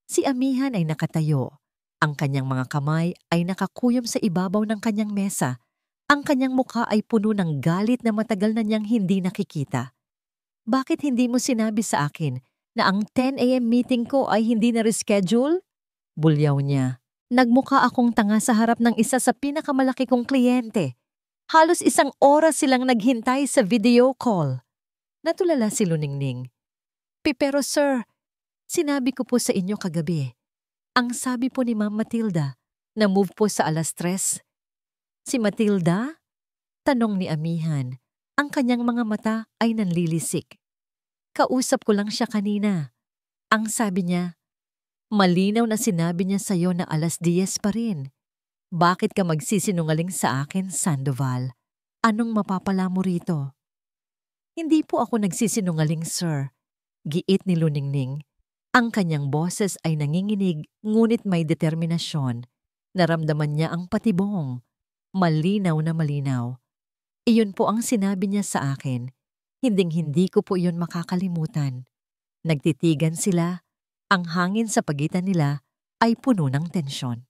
Si Amihan ay nakatayo. Ang kanyang mga kamay ay nakakuyom sa ibabaw ng kanyang mesa. Ang kanyang mukha ay puno ng galit na matagal na niyang hindi nakikita. "Bakit hindi mo sinabi sa akin na ang 10 a.m. meeting ko ay hindi na-reschedule?" Bulyaw niya. "Nagmukha akong tanga sa harap ng isa sa pinakamalaki kong kliyente. Halos 1 oras silang naghintay sa video call." Natulala si Luningning. Pero sir, sinabi ko po sa inyo kagabi. Ang sabi po ni Ma'am Matilda, na-move po sa 3:00. "Si Matilda?" tanong ni Amihan. Ang kanyang mga mata ay nanlilisik. Kausap ko lang siya kanina. Ang sabi niya, malinaw na sinabi niya sa'yo na 10:00 pa rin. Bakit ka magsisinungaling sa akin, Sandoval? Anong mapapala mo rito? Hindi po ako nagsisinungaling, sir. Giit ni Luningning. Ang kanyang boses ay nanginginig ngunit may determinasyon. Naramdaman niya ang patibong. Malinaw na malinaw. Iyon po ang sinabi niya sa akin. Hinding-hindi ko po iyon makakalimutan. Nagtitigan sila. Ang hangin sa pagitan nila ay puno ng tensyon.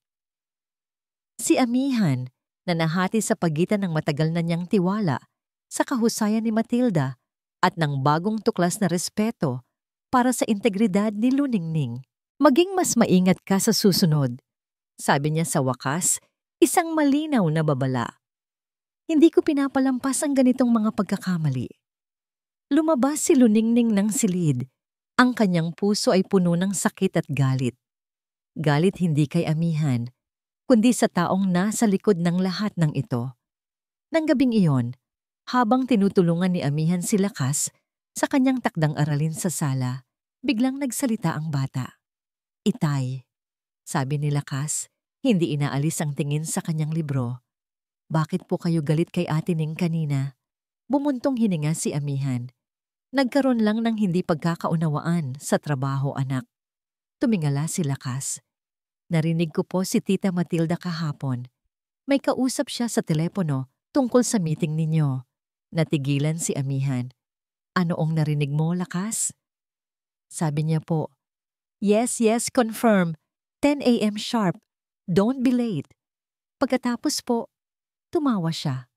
Si Amihan, na nahati sa pagitan ng matagal na niyang tiwala sa kahusayan ni Matilda at ng bagong tuklas na respeto para sa integridad ni Luningning. Maging mas maingat ka sa susunod, sabi niya sa wakas, isang malinaw na babala. Hindi ko pinapalampas ang ganitong mga pagkakamali. Lumabas si Luningning ng silid. Ang kanyang puso ay puno ng sakit at galit. Galit hindi kay Amihan, kundi sa taong nasa likod ng lahat ng ito. Nang gabing iyon, habang tinutulungan ni Amihan si Lakas sa kanyang takdang aralin sa sala, biglang nagsalita ang bata. Itay, sabi ni Lakas, hindi inaalis ang tingin sa kanyang libro. Bakit po kayo galit kay Ate Ning kanina? Bumuntong hininga si Amihan. Nagkaroon lang ng hindi pagkakaunawaan sa trabaho, anak. Tumingala si Lakas. Narinig ko po si Tita Matilda kahapon. May kausap siya sa telepono tungkol sa meeting ninyo. Natigilan si Amihan. Anoong narinig mo, Lakas? Sabi niya po, yes, confirm. 10 a.m. sharp. Don't be late. Pagkatapos po, tumawa siya.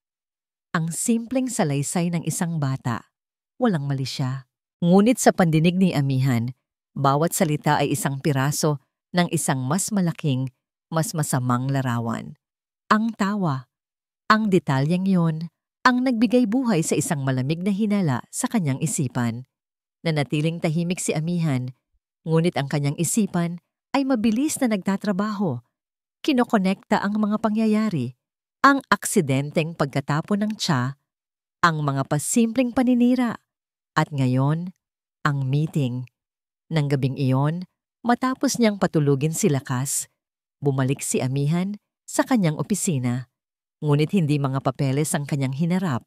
Ang simpleng salaysay ng isang bata. Walang mali siya. Ngunit sa pandinig ni Amihan, bawat salita ay isang piraso ng isang mas malaking, mas masamang larawan. Ang tawa, ang detalyeng yon, ang nagbigay buhay sa isang malamig na hinala sa kanyang isipan. Nanatiling tahimik si Amihan, ngunit ang kanyang isipan ay mabilis na nagtatrabaho. Kinokonekta ang mga pangyayari, ang aksidenteng pagkatapon ng tsa, ang mga pasimpleng paninira, at ngayon, ang meeting. Nang gabing iyon, matapos niyang patulugin si Lakas, bumalik si Amihan sa kanyang opisina. Ngunit hindi mga papeles ang kanyang hinarap.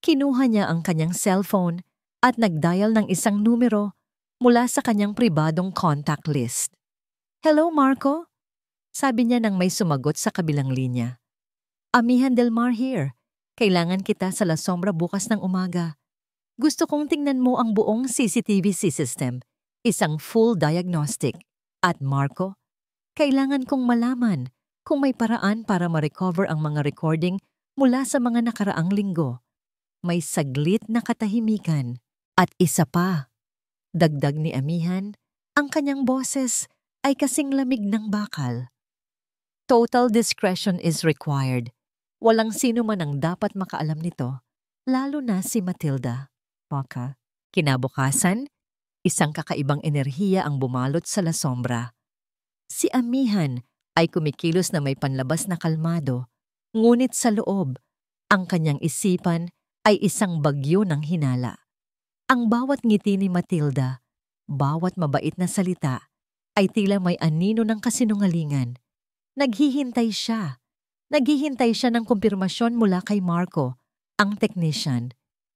Kinuha niya ang kanyang cellphone at nagdial ng isang numero mula sa kanyang pribadong contact list. Hello, Marco? Sabi niya nang may sumagot sa kabilang linya. Amihan Del Mar here. Kailangan kita sa La Sombra bukas ng umaga. Gusto kong tingnan mo ang buong CCTV system, isang full diagnostic. At Marco, kailangan kong malaman kung may paraan para ma-recover ang mga recording mula sa mga nakaraang linggo. May saglit na katahimikan. At isa pa, dagdag ni Amihan, ang kanyang boses ay kasing lamig ng bakal. Total discretion is required. Walang sino man ang dapat makaalam nito, lalo na si Matilda. Baka, kinabukasan, isang kakaibang enerhiya ang bumalot sa La Sombra. Si Amihan ay kumikilos na may panlabas na kalmado, ngunit sa loob, ang kanyang isipan ay isang bagyo ng hinala. Ang bawat ngiti ni Matilda, bawat mabait na salita, ay tila may anino ng kasinungalingan. Naghihintay siya. Naghihintay siya ng kumpirmasyon mula kay Marco, ang technician.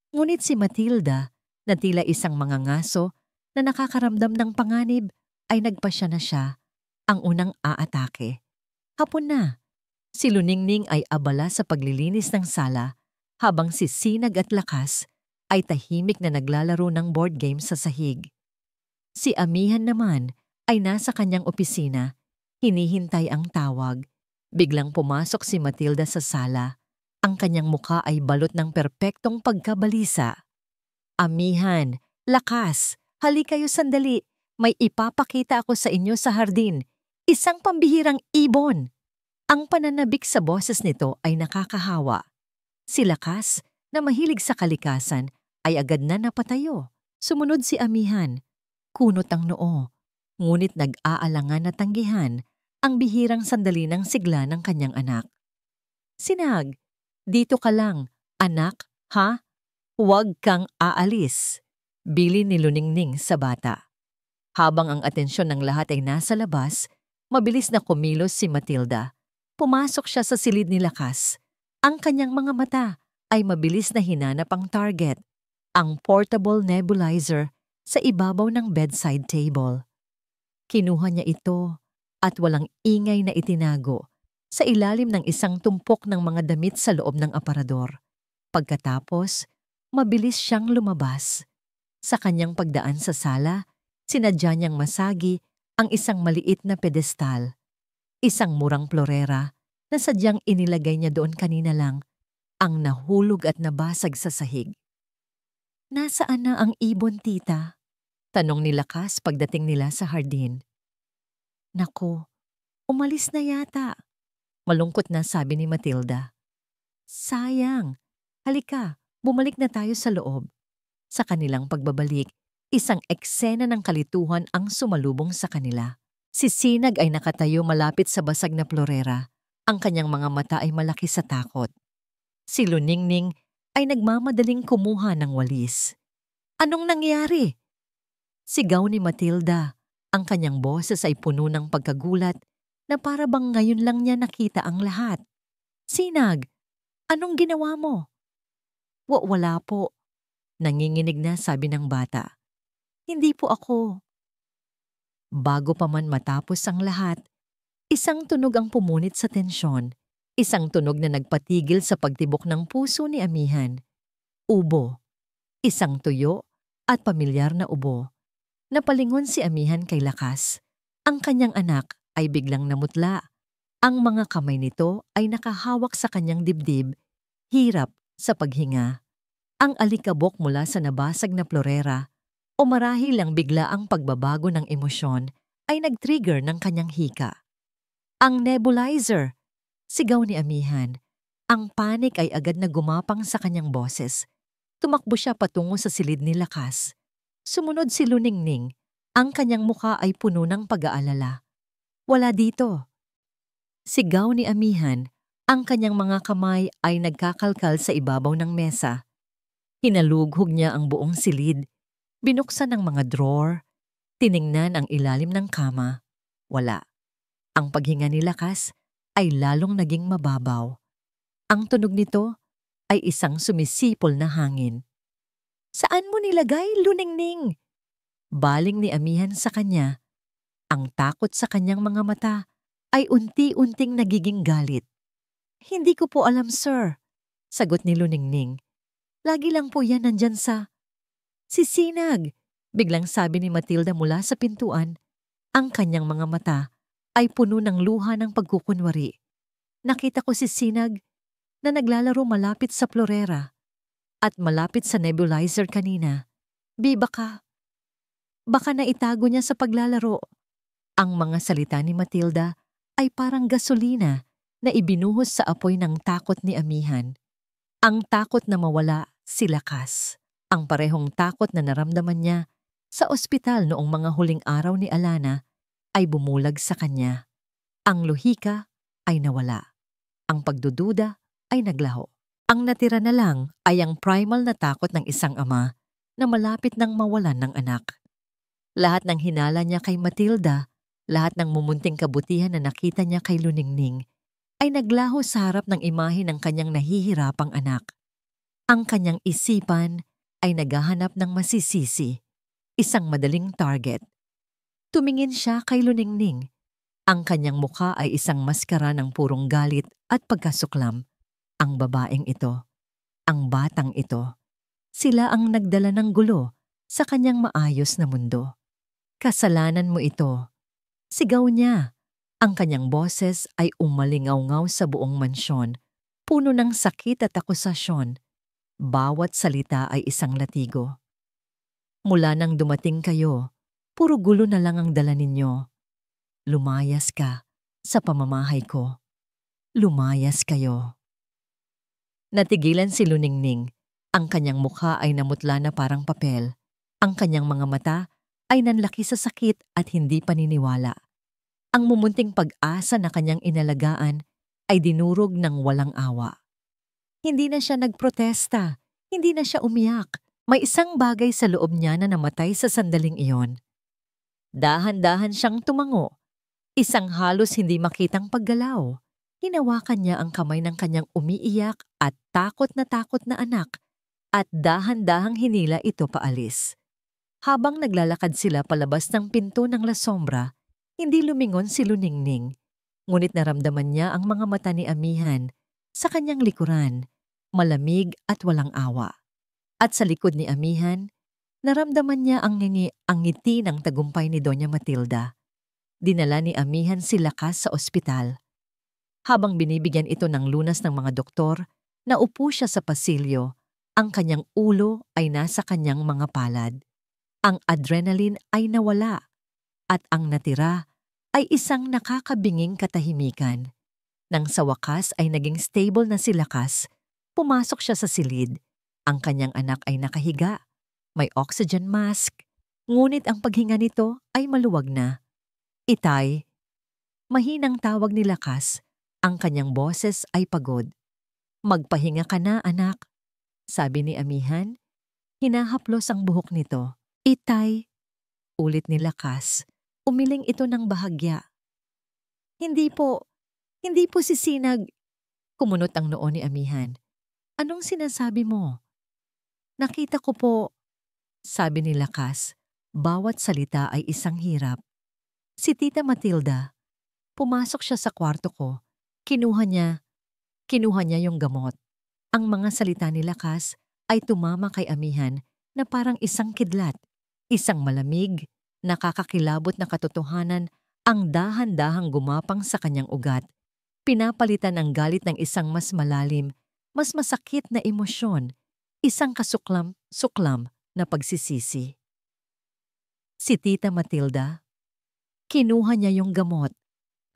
Ngunit si Matilda, na tila isang mangangaso na nakakaramdam ng panganib, ay nagpasya na siya, ang unang aatake. Hapon na. Si Luningning ay abala sa paglilinis ng sala, habang si Sinag at Lakas ay tahimik na naglalaro ng board game sa sahig. Si Amihan naman ay nasa kanyang opisina, hinihintay ang tawag. Biglang pumasok si Matilda sa sala. Ang kanyang muka ay balot ng perpektong pagkabalisa. Amihan, Lakas, hali kayo sandali. May ipapakita ako sa inyo sa hardin. Isang pambihirang ibon. Ang pananabik sa boses nito ay nakakahawa. Si Lakas, na mahilig sa kalikasan, ay agad na napatayo. Sumunod si Amihan. Kunot ang noo. Ngunit nag-aalangan na tanggihan ang bihirang sandali ng sigla ng kanyang anak. Sinag, dito ka lang, anak, ha? Huwag kang aalis, bilin ni Luningning sa bata. Habang ang atensyon ng lahat ay nasa labas, mabilis na kumilos si Matilda. Pumasok siya sa silid ni Lakas. Ang kanyang mga mata ay mabilis na hinanap ang target, ang portable nebulizer sa ibabaw ng bedside table. Kinuha niya ito at walang ingay na itinago sa ilalim ng isang tumpok ng mga damit sa loob ng aparador. Pagkatapos, mabilis siyang lumabas. Sa kanyang pagdaan sa sala, sinadya niyang masagi ang isang maliit na pedestal. Isang murang plorera na sadyang inilagay niya doon kanina lang, ang nahulog at nabasag sa sahig. "Nasaan na ang ibon, tita?" tanong ni Lakas pagdating nila sa hardin. "Naku, umalis na yata," malungkot na sabi ni Matilda. "Sayang. Halika, bumalik na tayo sa loob." Sa kanilang pagbabalik, isang eksena ng kalituhan ang sumalubong sa kanila. Si Sinag ay nakatayo malapit sa basag na plorera. Ang kanyang mga mata ay malaki sa takot. Si Luningning ay nagmamadaling kumuha ng walis. "Anong nangyari?" Sigaw ni Matilda. Ang kanyang boses ay puno ng pagkagulat na para bang ngayon lang niya nakita ang lahat. "Sinag, anong ginawa mo?" Wala po." Nanginginig na sabi ng bata. "Hindi po ako." Bago pa man matapos ang lahat, isang tunog ang pumunit sa tensyon. Isang tunog na nagpatigil sa pagtibok ng puso ni Amihan. Ubo. Isang tuyo at pamilyar na ubo. Napalingon si Amihan kay Lakas. Ang kanyang anak ay biglang namutla. Ang mga kamay nito ay nakahawak sa kanyang dibdib, hirap sa paghinga. Ang alikabok mula sa nabasag na plorera o marahil lang bigla ang pagbabago ng emosyon ay nag-trigger ng kanyang hika. "Ang nebulizer!" Sigaw ni Amihan. Ang panik ay agad na gumapang sa kanyang boses. Tumakbo siya patungo sa silid ni Lakas. Sumunod si Luningning. Ang kanyang muka ay puno ng pag-aalala. "Wala dito." Sigaw ni Amihan. Ang kanyang mga kamay ay nagkakalkal sa ibabaw ng mesa. Hinalughog niya ang buong silid. Binuksan ang mga drawer. Tiningnan ang ilalim ng kama. Wala. Ang paghinga ni Lakas ay lalong naging mababaw. Ang tunog nito ay isang sumisipol na hangin. "Saan mo nilagay, Luningning?" Baling ni Amihan sa kanya. Ang takot sa kanyang mga mata ay unti-unting nagiging galit. "Hindi ko po alam, sir," sagot ni Luningning. "Lagi lang po yan nandyan sa..." "Si Sinag!" biglang sabi ni Matilda mula sa pintuan. Ang kanyang mga mata ay puno ng luha ng pagkukunwari. "Nakita ko si Sinag na naglalaro malapit sa plorera at malapit sa nebulizer kanina. Baka naitago niya sa paglalaro." Ang mga salita ni Matilda ay parang gasolina na ibinuhos sa apoy ng takot ni Amihan. Ang takot na mawala si Lakas. Ang parehong takot na naramdaman niya sa ospital noong mga huling araw ni Alana ay bumulag sa kanya. Ang lohika ay nawala. Ang pagdududa ay naglaho. Ang natira na lang ay ang primal na takot ng isang ama na malapit nang mawalan ng anak. Lahat ng hinala niya kay Matilda, lahat ng mumunting kabutihan na nakita niya kay Luningning, ay naglaho sa harap ng imahe ng kanyang nahihirapang anak. Ang kanyang isipan ay naghahanap ng masisisi, isang madaling target. Tumingin siya kay Luningning. Ang kanyang mukha ay isang maskara ng purong galit at pagkasuklam. Ang babaeng ito, ang batang ito, sila ang nagdala ng gulo sa kanyang maayos na mundo. "Kasalanan mo ito." Sigaw niya. Ang kanyang boses ay umalingaw-ngaw sa buong mansyon, puno ng sakit at akusasyon. Bawat salita ay isang latigo. "Mula nang dumating kayo, puro gulo na lang ang dala ninyo. Lumayas ka sa pamamahay ko. Lumayas kayo." Natigilan si Luningning. Ang kanyang mukha ay namutla na parang papel. Ang kanyang mga mata ay nanlaki sa sakit at hindi paniniwala. Ang mumunting pag-asa na kanyang inalagaan ay dinurog ng walang awa. Hindi na siya nagprotesta. Hindi na siya umiyak. May isang bagay sa loob niya na namatay sa sandaling iyon. Dahan-dahan siyang tumango. Isang halos hindi makitang paggalaw. Hinawakan niya ang kamay ng kanyang umiiyak at takot na anak at dahan-dahang hinila ito paalis. Habang naglalakad sila palabas ng pinto ng La Sombra, hindi lumingon si Luningning. Ngunit naramdaman niya ang mga mata ni Amihan sa kanyang likuran, malamig at walang awa. At sa likod ni Amihan, naramdaman niya ang ngiti ng tagumpay ni Doña Matilda. Dinala ni Amihan si Lakas sa ospital. Habang binibigyan ito ng lunas ng mga doktor, naupo siya sa pasilyo. Ang kanyang ulo ay nasa kanyang mga palad. Ang adrenaline ay nawala at ang natira ay isang nakakabinging katahimikan. Nang sa wakas ay naging stable na si Lakas, pumasok siya sa silid. Ang kanyang anak ay nakahiga. May oxygen mask, ngunit ang paghinga nito ay maluwag na. Itay, mahinang tawag ni Lakas, ang kanyang boses ay pagod. Magpahinga ka na, anak, sabi ni Amihan. Hinahaplos ang buhok nito. Itay, ulit ni Lakas. Umiling ito ng bahagya. Hindi po sisinag. Kumunot ang noo ni Amihan. Anong sinasabi mo? Nakita ko po, sabi ni Lakas. Bawat salita ay isang hirap. Si Tita Matilda, pumasok siya sa kwarto ko. Kinuha niya yung gamot. Ang mga salita ni Lakas ay tumama kay Amihan na parang isang kidlat. Isang malamig, nakakakilabot na katotohanan ang dahan-dahang gumapang sa kanyang ugat. Pinapalitan ang galit ng isang mas malalim, mas masakit na emosyon, isang suklam na pagsisisi. Si Tita Matilda, kinuha niya yung gamot.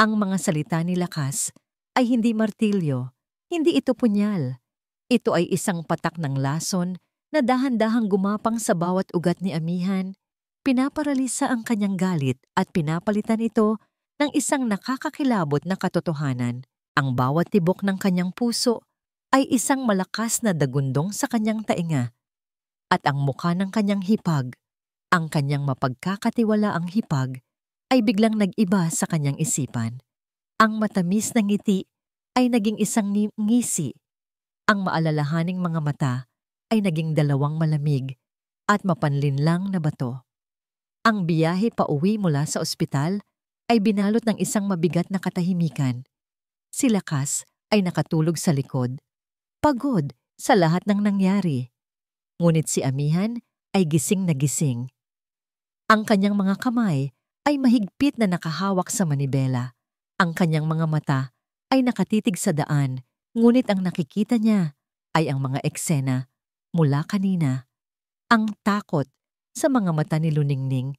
Ang mga salita ni Lakas ay hindi martilyo, hindi ito punyal. Ito ay isang patak ng lason na dahan-dahang gumapang sa bawat ugat ni Amihan. Pinaparalisa ang kanyang galit at pinapalitan ito ng isang nakakakilabot na katotohanan. Ang bawat tibok ng kanyang puso ay isang malakas na dagundong sa kanyang tainga. At ang mukha ng kanyang hipag, ang kanyang mapagkakatiwalaang hipag, ay biglang nag-iba sa kanyang isipan. Ang matamis na ngiti ay naging isang ngisi. Ang maalalahaning mga mata ay naging dalawang malamig at mapanlinlang na bato. Ang biyahe pauwi mula sa ospital ay binalot ng isang mabigat na katahimikan. Si Lakas ay nakatulog sa likod, pagod sa lahat ng nangyari. Ngunit si Amihan ay gising na gising. Ang kanyang mga kamay ay mahigpit na nakahawak sa manibela. Ang kanyang mga mata ay nakatitig sa daan, ngunit ang nakikita niya ay ang mga eksena mula kanina. Ang takot sa mga mata ni Luningning,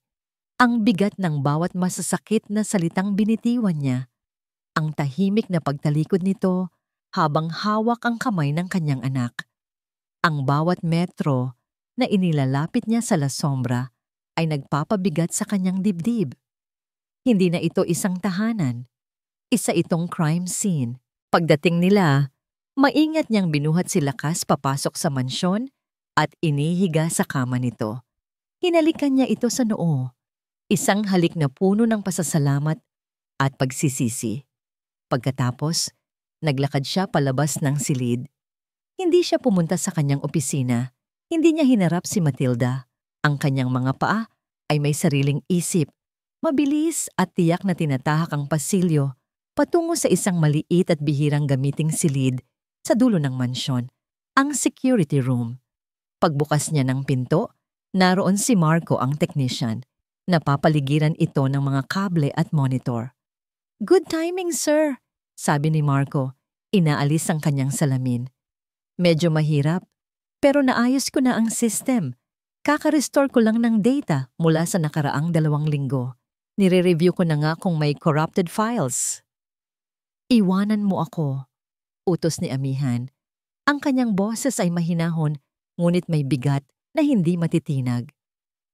ang bigat ng bawat masasakit na salitang binitiwan niya, ang tahimik na pagtalikod nito habang hawak ang kamay ng kanyang anak. Ang bawat metro na inilalapit niya sa La Sombra ay nagpapabigat sa kanyang dibdib. Hindi na ito isang tahanan, isa itong crime scene. Pagdating nila, maingat niyang binuhat si Lakas papasok sa mansyon at inihiga sa kama nito. Hinalikan niya ito sa noo, isang halik na puno ng pasasalamat at pagsisisi. Pagkatapos, naglakad siya palabas ng silid. Hindi siya pumunta sa kanyang opisina. Hindi niya hinarap si Matilda. Ang kanyang mga paa ay may sariling isip. Mabilis at tiyak na tinatahak ang pasilyo patungo sa isang maliit at bihirang gamiting silid sa dulo ng mansyon, ang security room. Pagbukas niya ng pinto, naroon si Marco ang technician. Napapaligiran ito ng mga kable at monitor. "Good timing, sir," sabi ni Marco. Inaalis ang kanyang salamin. "Medyo mahirap, pero naayos ko na ang system. Kaka-restore ko lang ng data mula sa nakaraang 2 linggo. Nire-review ko na nga kung may corrupted files." "Iwanan mo ako," utos ni Amihan. Ang kanyang boses ay mahinahon, ngunit may bigat na hindi matitinag.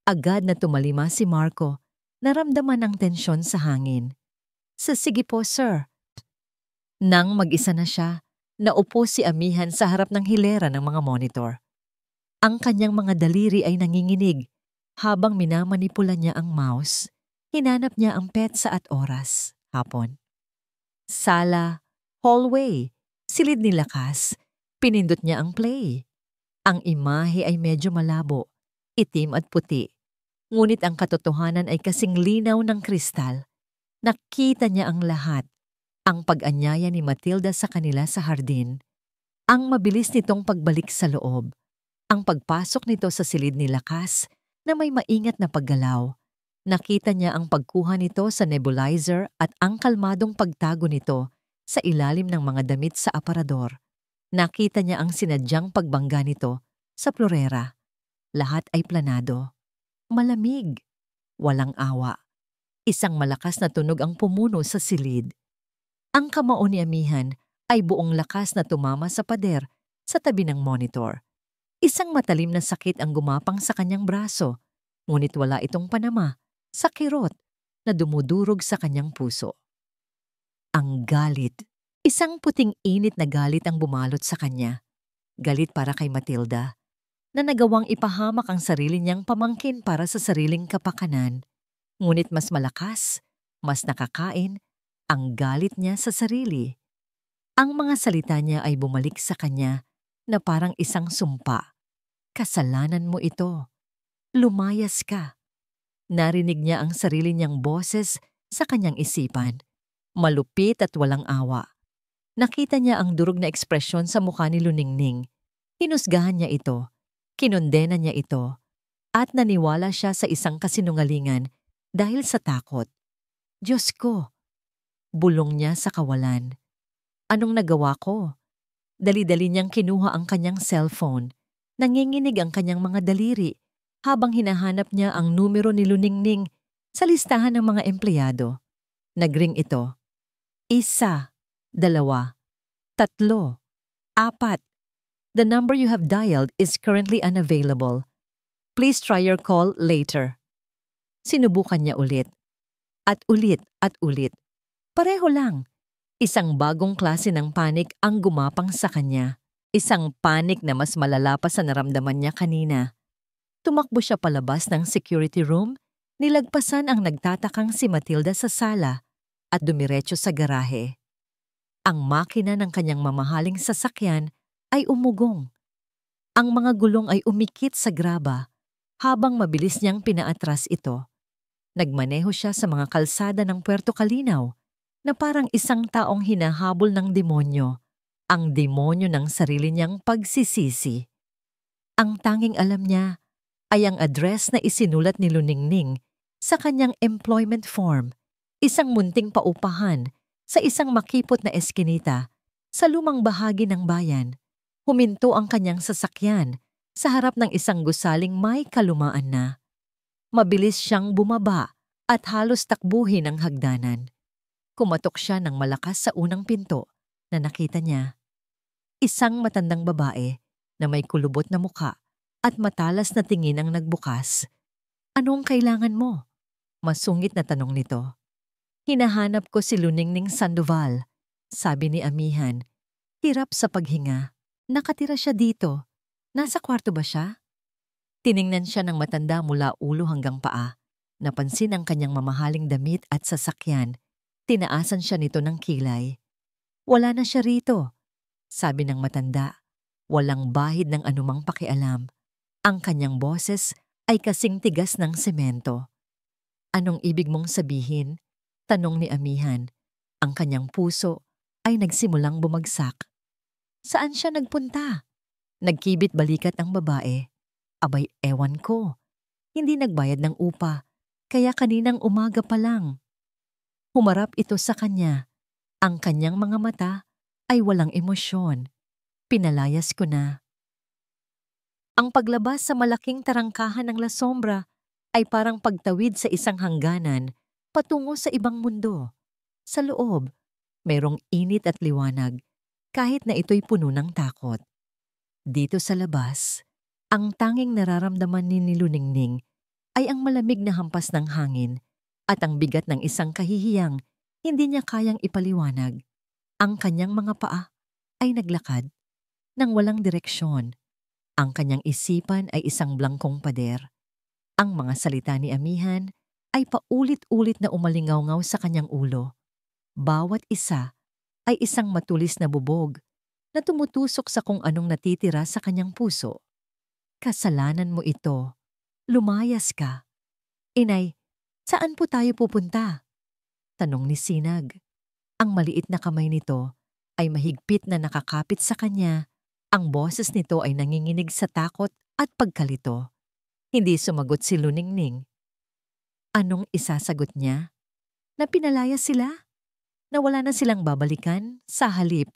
Agad na tumalima si Marco. Naramdaman ang tensyon sa hangin. "Sige po, sir." Nang mag-isa na siya, naupo si Amihan sa harap ng hilera ng mga monitor. Ang kanyang mga daliri ay nanginginig. Habang minamanipula niya ang mouse, hinanap niya ang petsa at oras. Hapon. Sala, hallway, silid ni lakas. Pinindot niya ang play. Ang imahe ay medyo malabo, itim at puti. Ngunit ang katotohanan ay kasing linaw ng kristal. Nakita niya ang lahat. Ang pag-anyaya ni Matilda sa kanila sa hardin. Ang mabilis nitong pagbalik sa loob. Ang pagpasok nito sa silid ni lakas na may maingat na paggalaw. Nakita niya ang pagkuha nito sa nebulizer at ang kalmadong pagtago nito sa ilalim ng mga damit sa aparador. Nakita niya ang sinadyang pagbangga nito sa florera. Lahat ay planado. Malamig. Walang awa. Isang malakas na tunog ang pumuno sa silid. Ang kamao ni amihan ay buong lakas na tumama sa pader sa tabi ng monitor. Isang matalim na sakit ang gumapang sa kanyang braso, ngunit wala itong panama sa kirot na dumudurog sa kanyang puso. Ang galit. Isang puting init na galit ang bumalot sa kanya. Galit para kay Matilda, na nagawang ipahamak ang sarili niyang pamangkin para sa sariling kapakanan. Ngunit mas malakas, mas nakakain, ang galit niya sa sarili. Ang mga salita niya ay bumalik sa kanya na parang isang sumpa. Kasalanan mo ito. Lumayas ka. Narinig niya ang sarili niyang boses sa kanyang isipan. Malupit at walang awa. Nakita niya ang durog na ekspresyon sa mukha ni Luningning. Hinusgahan niya ito. Kinondena niya ito. At naniwala siya sa isang kasinungalingan dahil sa takot. Diyos ko! Bulong niya sa kawalan. Anong nagawa ko? Dali-dali niyang kinuha ang kanyang cellphone. Nanginginig ang kanyang mga daliri habang hinahanap niya ang numero ni Luningning sa listahan ng mga empleyado. Nagring ito. 1, 2, 3, 4. The number you have dialed is currently unavailable. Please try your call later. Sinubukan niya ulit. At ulit at ulit. Pareho lang. Isang bagong klase ng panik ang gumapang sa kanya. Isang panik na mas malala pa sa naramdaman niya kanina. Tumakbo siya palabas ng security room, nilagpasan ang nagtatakang si Matilda sa sala at dumiretso sa garahe. Ang makina ng kanyang mamahaling sasakyan ay umugong. Ang mga gulong ay umikit sa graba habang mabilis niyang pinaatras ito. Nagmaneho siya sa mga kalsada ng Puerto Calinaw na parang isang taong hinahabol ng demonyo. Ang demonyo ng sarili niyang pagsisisi. Ang tanging alam niya ay ang address na isinulat ni Luningning sa kanyang employment form, isang munting paupahan sa isang makipot na eskinita sa lumang bahagi ng bayan. Huminto ang kanyang sasakyan sa harap ng isang gusaling may kalumaan na. Mabilis siyang bumaba at halos takbuhin ang hagdanan. Kumatok siya ng malakas sa unang pinto na nakita niya. Isang matandang babae na may kulubot na muka at matalas na tingin ang nagbukas. Anong kailangan mo? Masungit na tanong nito. Hinahanap ko si Luningning Sandoval, sabi ni amihan. Hirap sa paghinga. Nakatira siya dito. Nasa kwarto ba siya? Tiningnan siya ng matanda mula ulo hanggang paa. Napansin ang kanyang mamahaling damit at sasakyan. Tinaasan siya nito ng kilay. Wala na siya rito, sabi ng matanda. Walang bahid ng anumang pakialam. Ang kanyang boses ay kasing tigas ng semento. Anong ibig mong sabihin? Tanong ni amihan. Ang kanyang puso ay nagsimulang bumagsak. Saan siya nagpunta? Nagkibit balikat ang babae. Abay, ewan ko. Hindi nagbayad ng upa, kaya kaninang umaga pa lang. Humarap ito sa kanya. Ang kanyang mga mata ay walang emosyon. Pinalayas ko na. Ang paglabas sa malaking tarangkahan ng La Sombra ay parang pagtawid sa isang hangganan patungo sa ibang mundo. Sa loob, mayroong init at liwanag kahit na ito'y puno ng takot. Dito sa labas, ang tanging nararamdaman ni Luningning ay ang malamig na hampas ng hangin at ang bigat ng isang kahihiyang hindi niya kayang ipaliwanag. Ang kanyang mga paa ay naglakad nang walang direksyon. Ang kanyang isipan ay isang blangkong pader. Ang mga salita ni Amihan ay paulit-ulit na umalingaw-ngaw sa kanyang ulo. Bawat isa ay isang matulis na bubog na tumutusok sa kung anong natitira sa kanyang puso. Kasalanan mo ito. Lumayas ka. Inay, saan po tayo pupunta? Tanong ni Sinag. Ang maliit na kamay nito ay mahigpit na nakakapit sa kanya. Ang boses nito ay nanginginig sa takot at pagkalito. Hindi sumagot si Luningning. Anong isasagot niya? Na pinalaya sila? Na wala na silang babalikan? Sa halip,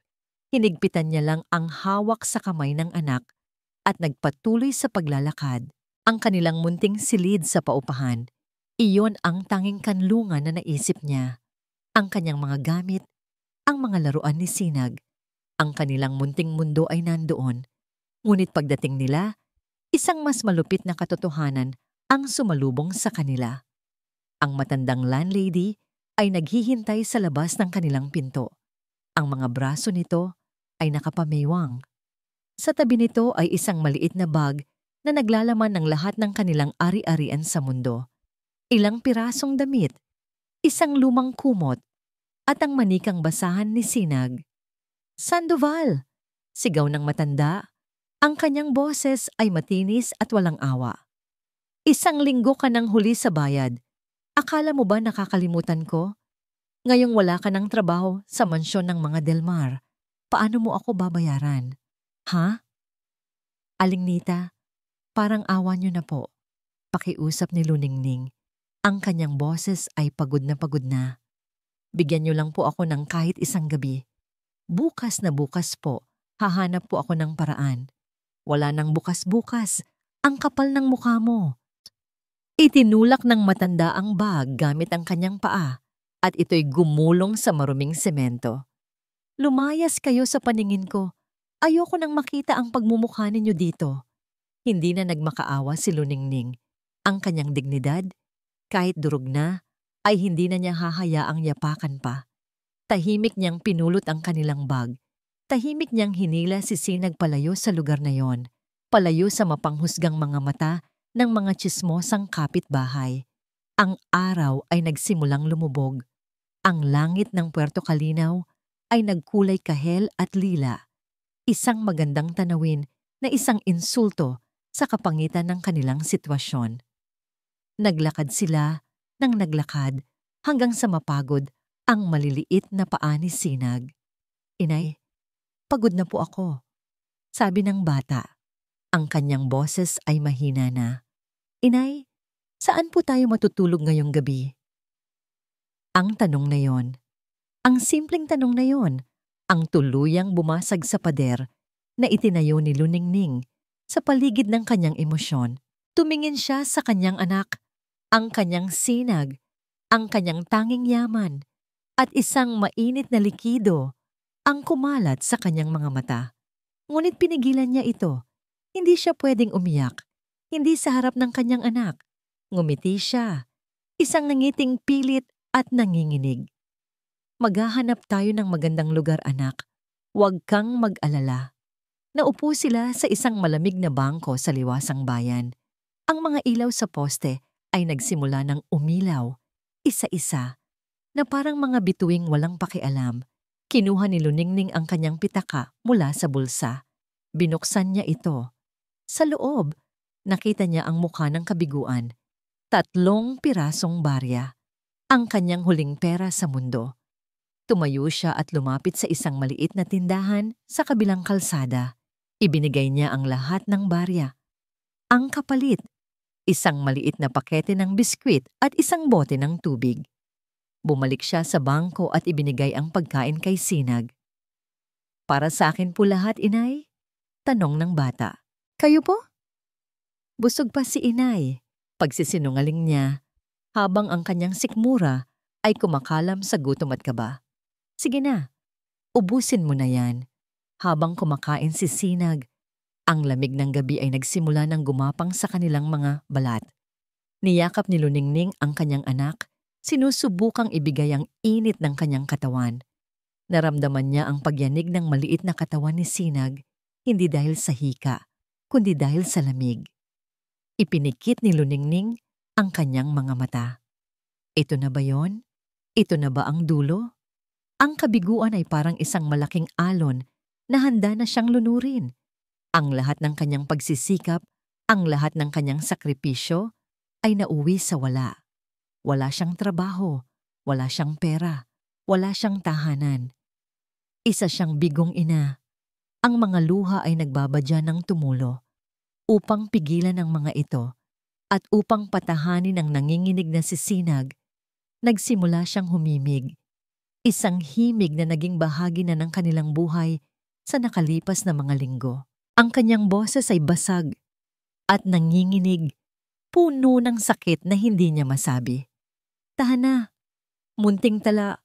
hinigpitan niya lang ang hawak sa kamay ng anak at nagpatuloy sa paglalakad. Ang kanilang munting silid sa paupahan, iyon ang tanging kanlungan na naisip niya. Ang kanyang mga gamit, ang mga laruan ni Sinag, ang kanilang munting mundo ay nandoon. Ngunit pagdating nila, isang mas malupit na katotohanan ang sumalubong sa kanila. Ang matandang landlady ay naghihintay sa labas ng kanilang pinto. Ang mga braso nito ay nakapamewang. Sa tabi nito ay isang maliit na bag na naglalaman ng lahat ng kanilang ari-arian sa mundo. Ilang pirasong damit, isang lumang kumot, at ang manikang basahan ni Sinag. Sandoval! Sigaw ng matanda. Ang kanyang boses ay matinis at walang awa. Isang linggo ka nang huli sa bayad. Akala mo ba nakakalimutan ko? Ngayong wala ka ng trabaho sa mansyon ng mga Delmar, paano mo ako babayaran? Ha? Aling Nita, parang awa niyo na po. Pakiusap ni Luningning. Ang kanyang boses ay pagod na pagod na. Bigyan niyo lang po ako ng kahit isang gabi. Bukas na bukas po, hahanap po ako ng paraan. Wala nang bukas-bukas, ang kapal ng mukha mo. Itinulak ng matanda ang bag gamit ang kanyang paa at ito'y gumulong sa maruming semento. Lumayas kayo sa paningin ko. Ayoko nang makita ang pagmumukha ninyo dito. Hindi na nagmakaawa si Luningning. Ang kanyang dignidad, kahit durog na, ay hindi na niya hahayaang yapakan pa. Tahimik niyang pinulot ang kanilang bag. Tahimik niyang hinila si Sinag palayo sa lugar na yon, palayo sa mapanghusgang mga mata ng mga tsismosang kapitbahay. Ang araw ay nagsimulang lumubog. Ang langit ng Puerto Calinaw ay nagkulay kahel at lila. Isang magandang tanawin na isang insulto sa kapangitan ng kanilang sitwasyon. Naglakad sila nang naglakad hanggang sa mapagod ang maliliit na paa ni Sinag. Inay, pagod na po ako, sabi ng bata. Ang kanyang boses ay mahina na. Inay, saan po tayo matutulog ngayong gabi? Ang tanong na yon, ang simpleng tanong na yon, ang tuluyang bumasag sa pader na itinayo ni Luningning sa paligid ng kanyang emosyon. Tumingin siya sa kanyang anak, ang kanyang Sinag, ang kanyang tanging yaman, at isang mainit na likido ang kumalat sa kanyang mga mata. Ngunit pinigilan niya ito. Hindi siya pwedeng umiyak. Hindi sa harap ng kanyang anak. Ngumiti siya. Isang nangiting pilit at nanginginig. Maghahanap tayo ng magandang lugar, anak. Huwag kang mag-alala. Naupo sila sa isang malamig na bangko sa liwasang bayan. Ang mga ilaw sa poste ay nagsimula ng umilaw, isa-isa, na parang mga bituing walang pakialam. Kinuha ni Luningning ang kanyang pitaka mula sa bulsa. Binuksan niya ito. Sa loob, nakita niya ang mukha ng kabiguan. 3 pirasong barya. Ang kanyang huling pera sa mundo. Tumayo siya at lumapit sa isang maliit na tindahan sa kabilang kalsada. Ibinigay niya ang lahat ng barya. Ang kapalit, isang maliit na pakete ng biskwit at isang bote ng tubig. Bumalik siya sa bangko at ibinigay ang pagkain kay Sinag. Para sa akin po lahat, Inay? Tanong ng bata. Kayo po? Busog pa si Inay. Pagsisinungaling niya, habang ang kanyang sikmura ay kumakalam sa gutom at kaba. Sige na, ubusin mo na yan. Habang kumakain si Sinag, ang lamig ng gabi ay nagsimula ng gumapang sa kanilang mga balat. Niyakap ni Luningning ang kanyang anak, sinusubukang ibigay ang init ng kanyang katawan. Naramdaman niya ang pagyanig ng maliit na katawan ni Sinag, hindi dahil sa hika, kundi dahil sa lamig. Ipinikit ni Luningning ang kanyang mga mata. Ito na ba yon? Ito na ba ang dulo? Ang kabiguan ay parang isang malaking alon na handa na siyang lunurin. Ang lahat ng kanyang pagsisikap, ang lahat ng kanyang sakripisyo ay nauwi sa wala. Wala siyang trabaho, wala siyang pera, wala siyang tahanan. Isa siyang bigong ina. Ang mga luha ay nagbabadya ng tumulo upang pigilan ang mga ito at upang patahanin ang nanginginig na sisinag. Nagsimula siyang humimig. Isang himig na naging bahagi na ng kanilang buhay sa nakalipas na mga linggo. Ang kanyang boses ay basag at nanginginig, puno ng sakit na hindi niya masabi. Tahan na, munting tala.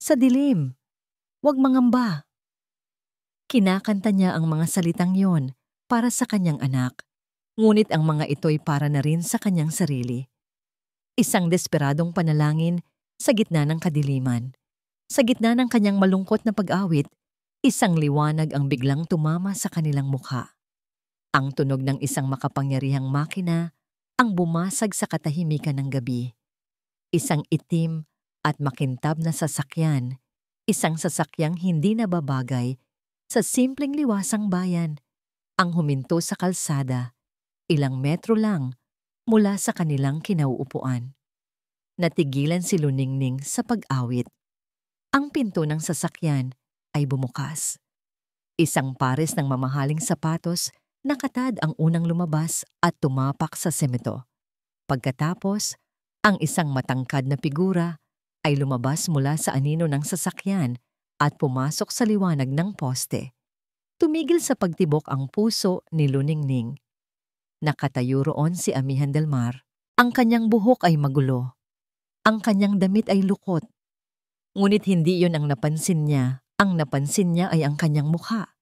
Sa dilim, huwag mangamba. Kinakanta niya ang mga salitang yon para sa kanyang anak, ngunit ang mga ito'y para na rin sa kanyang sarili. Isang desperadong panalangin sa gitna ng kadiliman. Sa gitna ng kanyang malungkot na pag-awit, isang liwanag ang biglang tumama sa kanilang mukha. Ang tunog ng isang makapangyarihang makina ang bumasag sa katahimikan ng gabi. Isang itim at makintab na sasakyan, isang sasakyang hindi nababagay sa simpleng liwasang bayan, ang huminto sa kalsada, ilang metro lang mula sa kanilang kinauupuan. Natigilan si Luningning sa pag-awit. Ang pinto ng sasakyan ay bumukas. Isang pares ng mamahaling sapatos nakatad ang unang lumabas at tumapak sa semento. Pagkatapos, ang isang matangkad na figura ay lumabas mula sa anino ng sasakyan at pumasok sa liwanag ng poste. Tumigil sa pagtibok ang puso ni Luningning. Nakatayo roon si Amihan del Mar. Ang kanyang buhok ay magulo. Ang kanyang damit ay lukot. Ngunit hindi yon ang napansin niya. Ang napansin niya ay ang kanyang mukha.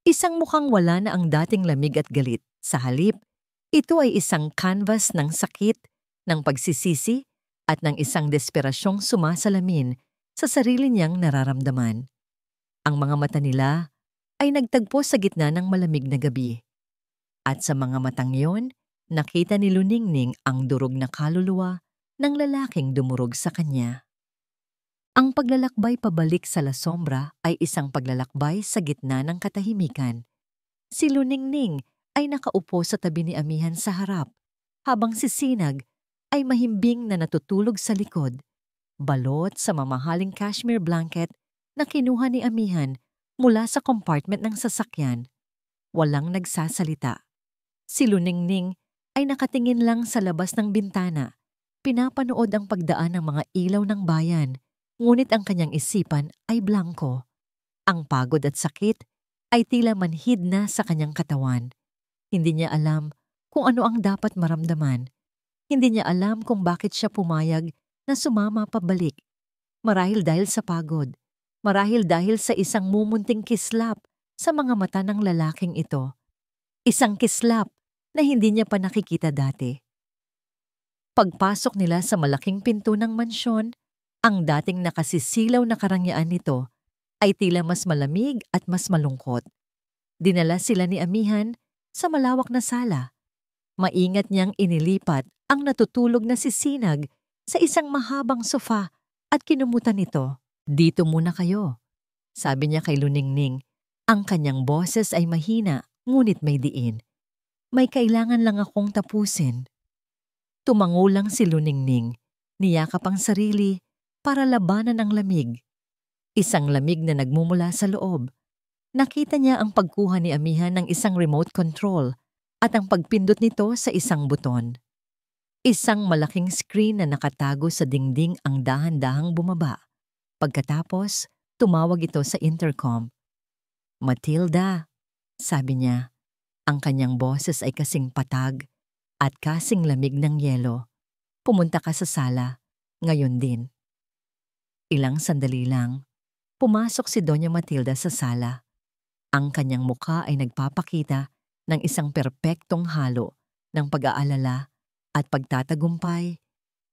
Isang mukhang wala na ang dating lamig at galit. Sa halip, ito ay isang canvas ng sakit, ng pagsisisi, at ng isang desperasyong sumasalamin sa sarili niyang nararamdaman. Ang mga mata nila ay nagtagpo sa gitna ng malamig na gabi. At sa mga matang yon, nakita ni Luningning ang durog na kaluluwa ng lalaking dumurog sa kanya. Ang paglalakbay pabalik sa La Sombra ay isang paglalakbay sa gitna ng katahimikan. Si Luningning ay nakaupo sa tabi ni Amihan sa harap, habang si Sinag ay mahimbing na natutulog sa likod, balot sa mamahaling cashmere blanket na kinuha ni Amihan mula sa compartment ng sasakyan. Walang nagsasalita. Si Luningning ay nakatingin lang sa labas ng bintana, pinapanood ang pagdaan ng mga ilaw ng bayan, ngunit ang kanyang isipan ay blanko. Ang pagod at sakit ay tila manhid na sa kanyang katawan. Hindi niya alam kung ano ang dapat maramdaman. Hindi niya alam kung bakit siya pumayag na sumama pabalik. Marahil dahil sa pagod. Marahil dahil sa isang mumunting kislap sa mga mata ng lalaking ito. Isang kislap na hindi niya pa nakikita dati. Pagpasok nila sa malaking pinto ng mansyon, ang dating nakasisilaw na karangyaan nito ay tila mas malamig at mas malungkot. Dinala sila ni Amihan sa malawak na sala. Maingat niyang inilipat ang natutulog na si Sinag sa isang mahabang sofa at kinumutan nito. Dito muna kayo, sabi niya kay Luningning. Ang kanyang boses ay mahina ngunit may diin. May kailangan lang akong tapusin. Tumango lang si Luningning, niyakap ang sarili para labanan ang lamig. Isang lamig na nagmumula sa loob. Nakita niya ang pagkuha ni Amihan ng isang remote control at ang pagpindot nito sa isang buton. Isang malaking screen na nakatago sa dingding ang dahan-dahang bumaba. Pagkatapos, tumawag ito sa intercom. "Matilda," sabi niya. Ang kanyang boses ay kasing patag at kasing lamig ng yelo. "Pumunta ka sa sala, ngayon din." Ilang sandali lang, pumasok si Doña Matilda sa sala. Ang kanyang mukha ay nagpapakita ng isang perpektong halo ng pag-aalala at pagtatagumpay.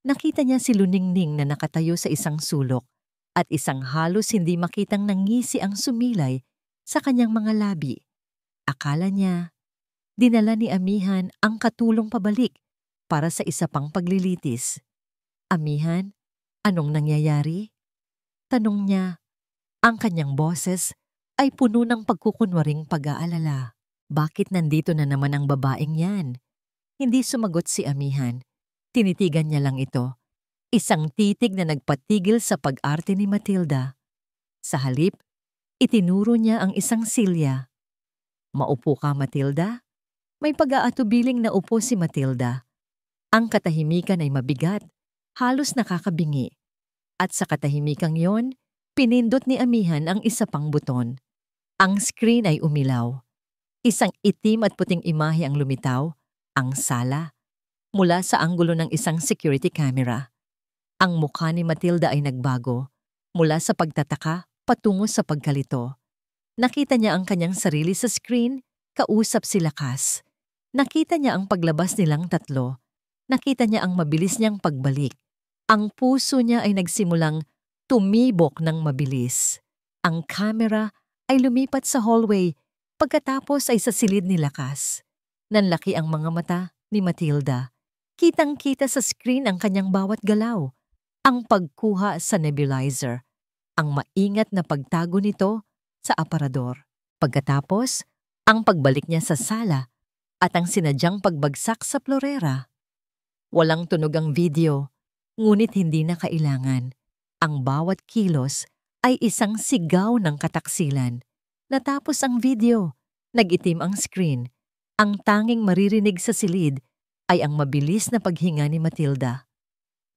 Nakita niya si Luningning na nakatayo sa isang sulok at isang halos hindi makitang nangisi ang sumilay sa kanyang mga labi. Akala niya dinala ni Amihan ang katulong pabalik para sa isa pang paglilitis. "Amihan, anong nangyayari?" Tanong niya. Ang kanyang boses ay puno ng pagkukunwaring pag-aalala. "Bakit nandito na naman ang babaeng yan?" Hindi sumagot si Amihan. Tinitigan niya lang ito. Isang titig na nagpatigil sa pag-arte ni Matilda. Sa halip, itinuro niya ang isang silya. "Maupo ka, Matilda." May pag-aatubiling na upo si Matilda. Ang katahimikan ay mabigat, halos nakakabingi. At sa katahimikang yon, pinindot ni Amihan ang isa pang buton. Ang screen ay umilaw. Isang itim at puting imahe ang lumitaw, ang sala, mula sa anggulo ng isang security camera. Ang mukha ni Matilda ay nagbago, mula sa pagtataka patungo sa pagkalito. Nakita niya ang kanyang sarili sa screen, kausap si Lakas. Nakita niya ang paglabas nilang tatlo. Nakita niya ang mabilis niyang pagbalik. Ang puso niya ay nagsimulang tumibok ng mabilis. Ang camera ay lumipat sa hallway, pagkatapos ay sa silid ni Lakas. Nanlaki ang mga mata ni Matilda. Kitang-kita sa screen ang kanyang bawat galaw. Ang pagkuha sa nebulizer. Ang maingat na pagtago nito sa aparador. Pagkatapos, ang pagbalik niya sa sala at ang sinadyang pagbagsak sa florera. Walang tunog ang video, ngunit hindi na kailangan. Ang bawat kilos ay isang sigaw ng kataksilan. Natapos ang video, nag-itim ang screen. Ang tanging maririnig sa silid ay ang mabilis na paghinga ni Matilda.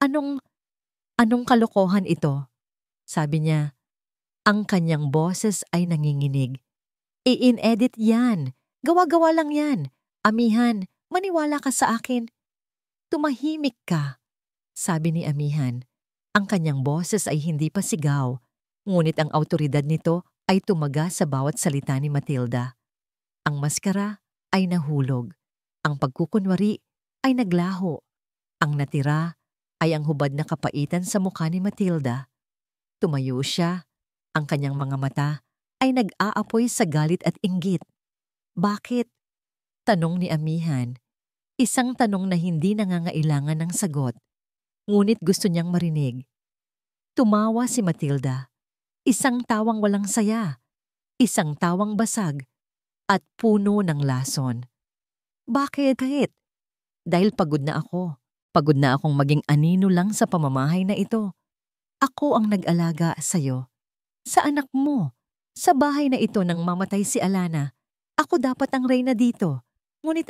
Anong kalokohan ito?" Sabi niya. Ang kanyang boses ay nanginginig. "I-in-edit yan. Gawa-gawa lang yan. Amihan, maniwala ka sa akin." "Tumahimik ka," sabi ni Amihan. Ang kanyang boses ay hindi pa sigaw, ngunit ang awtoridad nito ay tumaga sa bawat salita ni Matilda. Ang maskara ay nahulog. Ang pagkukunwari ay naglaho. Ang natira ay ang hubad na kapaitan sa mukha ni Matilda. Tumayo siya. Ang kanyang mga mata ay nag-aapoy sa galit at inggit. "Bakit?" tanong ni Amihan. Isang tanong na hindi nangangailangan ng sagot, ngunit gusto niyang marinig. Tumawa si Matilda. Isang tawang walang saya, isang tawang basag, at puno ng lason. "Bakit?" "Dahil pagod na ako. Pagod na akong maging anino lang sa pamamahay na ito. Ako ang nag-alaga sa'yo, sa anak mo, sa bahay na ito nang mamatay si Alana. Ako dapat ang reyna dito. Ngunit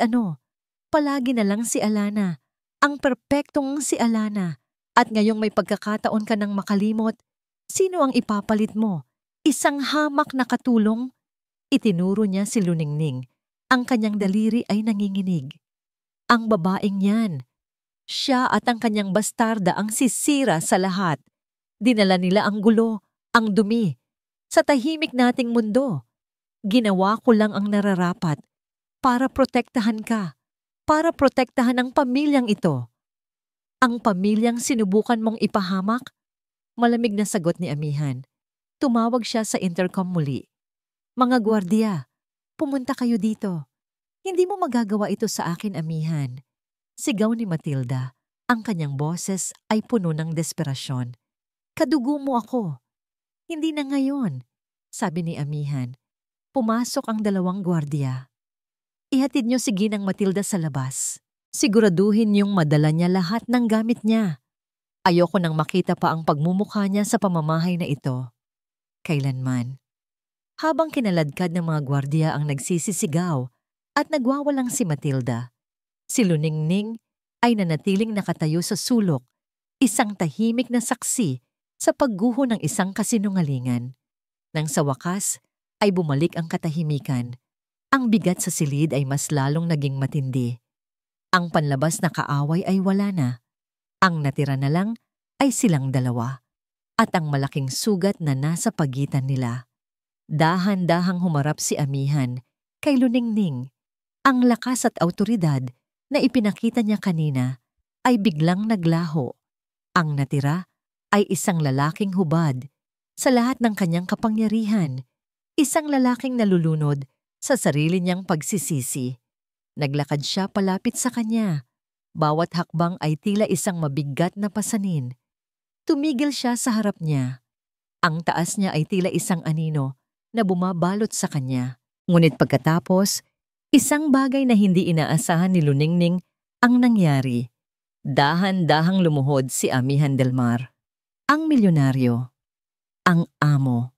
palagi na lang si Alana, ang perpektong si Alana. At ngayong may pagkakataon ka nang makalimot, sino ang ipapalit mo? Isang hamak na katulong?" Itinuro niya si Luningning. Ang kanyang daliri ay nanginginig. "Ang babaeng yan. Siya at ang kanyang bastarda ang sisira sa lahat. Dinala nila ang gulo, ang dumi, sa tahimik nating mundo. Ginawa ko lang ang nararapat para protektahan ka, para protektahan ang pamilyang ito." "Ang pamilyang sinubukan mong ipahamak?" Malamig na sagot ni Amihan. Tumawag siya sa intercom muli. "Mga gwardiya, pumunta kayo dito. Hindi mo magagawa ito sa akin, Amihan." Sigaw ni Matilda. Ang kanyang boses ay puno ng desperasyon. "Kadugo mo ako." "Hindi na ngayon," sabi ni Amihan. Pumasok ang dalawang gwardiya. "Ihatid niyo si Ginang Matilda sa labas. Siguraduhin niyong madala niya lahat ng gamit niya. Ayoko nang makita pa ang pagmumukha niya sa pamamahay na ito. Kailanman." Habang kinaladkad ng mga gwardiya ang nagsisisigaw at nagwawalang si Matilda, si Luningning ay nanatiling nakatayo sa sulok, isang tahimik na saksi sa pagguho ng isang kasinungalingan. Nang sa wakas ay bumalik ang katahimikan, ang bigat sa silid ay mas lalong naging matindi. Ang panlabas na kaaway ay wala na. Ang natira na lang ay silang dalawa at ang malaking sugat na nasa pagitan nila. Dahan-dahang humarap si Amihan kay Luningning. Ang lakas at awtoridad na ipinakita niya kanina ay biglang naglaho. Ang natira ay isang lalaking hubad sa lahat ng kanyang kapangyarihan, isang lalaking nalulunod sa sarili niyang pagsisisi. Naglakad siya palapit sa kanya. Bawat hakbang ay tila isang mabigat na pasanin. Tumigil siya sa harap niya. Ang taas niya ay tila isang anino na bumabalot sa kanya. Ngunit pagkatapos, isang bagay na hindi inaasahan ni Luningning ang nangyari. Dahan-dahang lumuhod si Amihan del Mar. Ang milyonaryo, ang amo,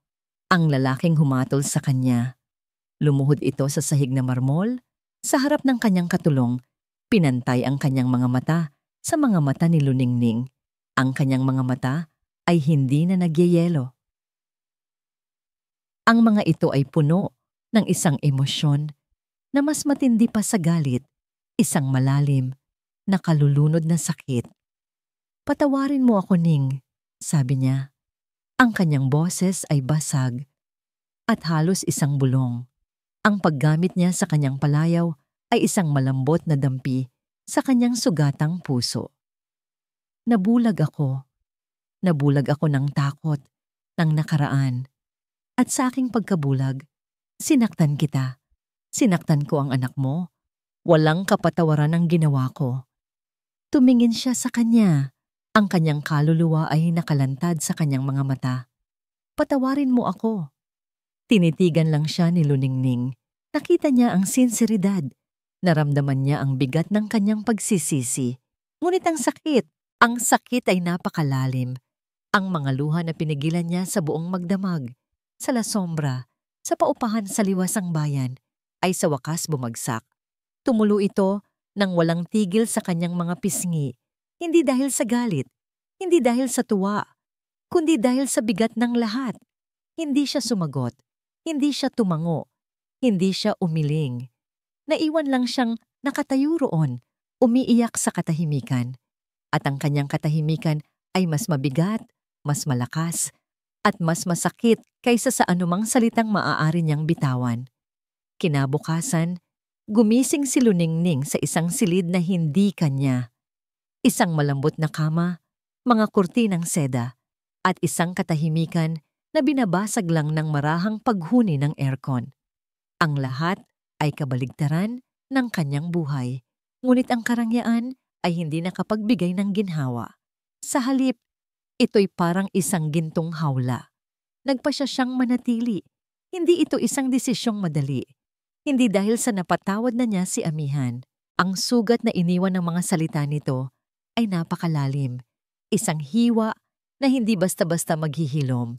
ang lalaking humatol sa kanya. Lumuhod ito sa sahig na marmol, sa harap ng kanyang katulong. Pinantay ang kanyang mga mata sa mga mata ni Luningning. Ang kanyang mga mata ay hindi na nagyeyelo. Ang mga ito ay puno ng isang emosyon na mas matindi pa sa galit, isang malalim na kalulunod na sakit. "Patawarin mo ako, Ning," sabi niya. Ang kanyang boses ay basag at halos isang bulong. Ang paggamit niya sa kanyang palayaw ay isang malambot na dampi sa kanyang sugatang puso. Nabulag ako. Nabulag ako ng takot, ng nakaraan. At sa aking pagkabulag, sinaktan kita. Sinaktan ko ang anak mo. Walang kapatawaran ang ginawa ko. Tumingin siya sa kanya. Ang kanyang kaluluwa ay nakalantad sa kanyang mga mata. "Patawarin mo ako." Tinitigan lang siya ni Luningning. Nakita niya ang sinseridad. Naramdaman niya ang bigat ng kanyang pagsisisi. Ngunit ang sakit ay napakalalim. Ang mga luha na pinigilan niya sa buong magdamag, sa La Sombra, sa paupahan sa liwasang bayan, ay sa wakas bumagsak. Tumulo ito nang walang tigil sa kanyang mga pisngi, hindi dahil sa galit, hindi dahil sa tuwa, kundi dahil sa bigat ng lahat. Hindi siya sumagot, hindi siya tumango, hindi siya umiling. Naiwan lang siyang nakatayo roon, umiiyak sa katahimikan. At ang kanyang katahimikan ay mas mabigat, mas malakas, at mas masakit kaysa sa anumang salitang maaari niyang bitawan. Kinabukasan, gumising si Luningning sa isang silid na hindi kanya. Isang malambot na kama, mga kurtinang seda, at isang katahimikan na binabasag lang ng marahang paghuni ng aircon. Ang lahat ay kabaligtaran ng kanyang buhay, ngunit ang karangyaan ay hindi nakapagbigay ng ginhawa. Sa halip, ito'y parang isang gintong hawla. Nagpasya siyang manatili. Hindi ito isang desisyong madali. Hindi dahil sa napatawad na niya si Amihan. Ang sugat na iniwan ng mga salita nito ay napakalalim. Isang hiwa na hindi basta-basta maghihilom.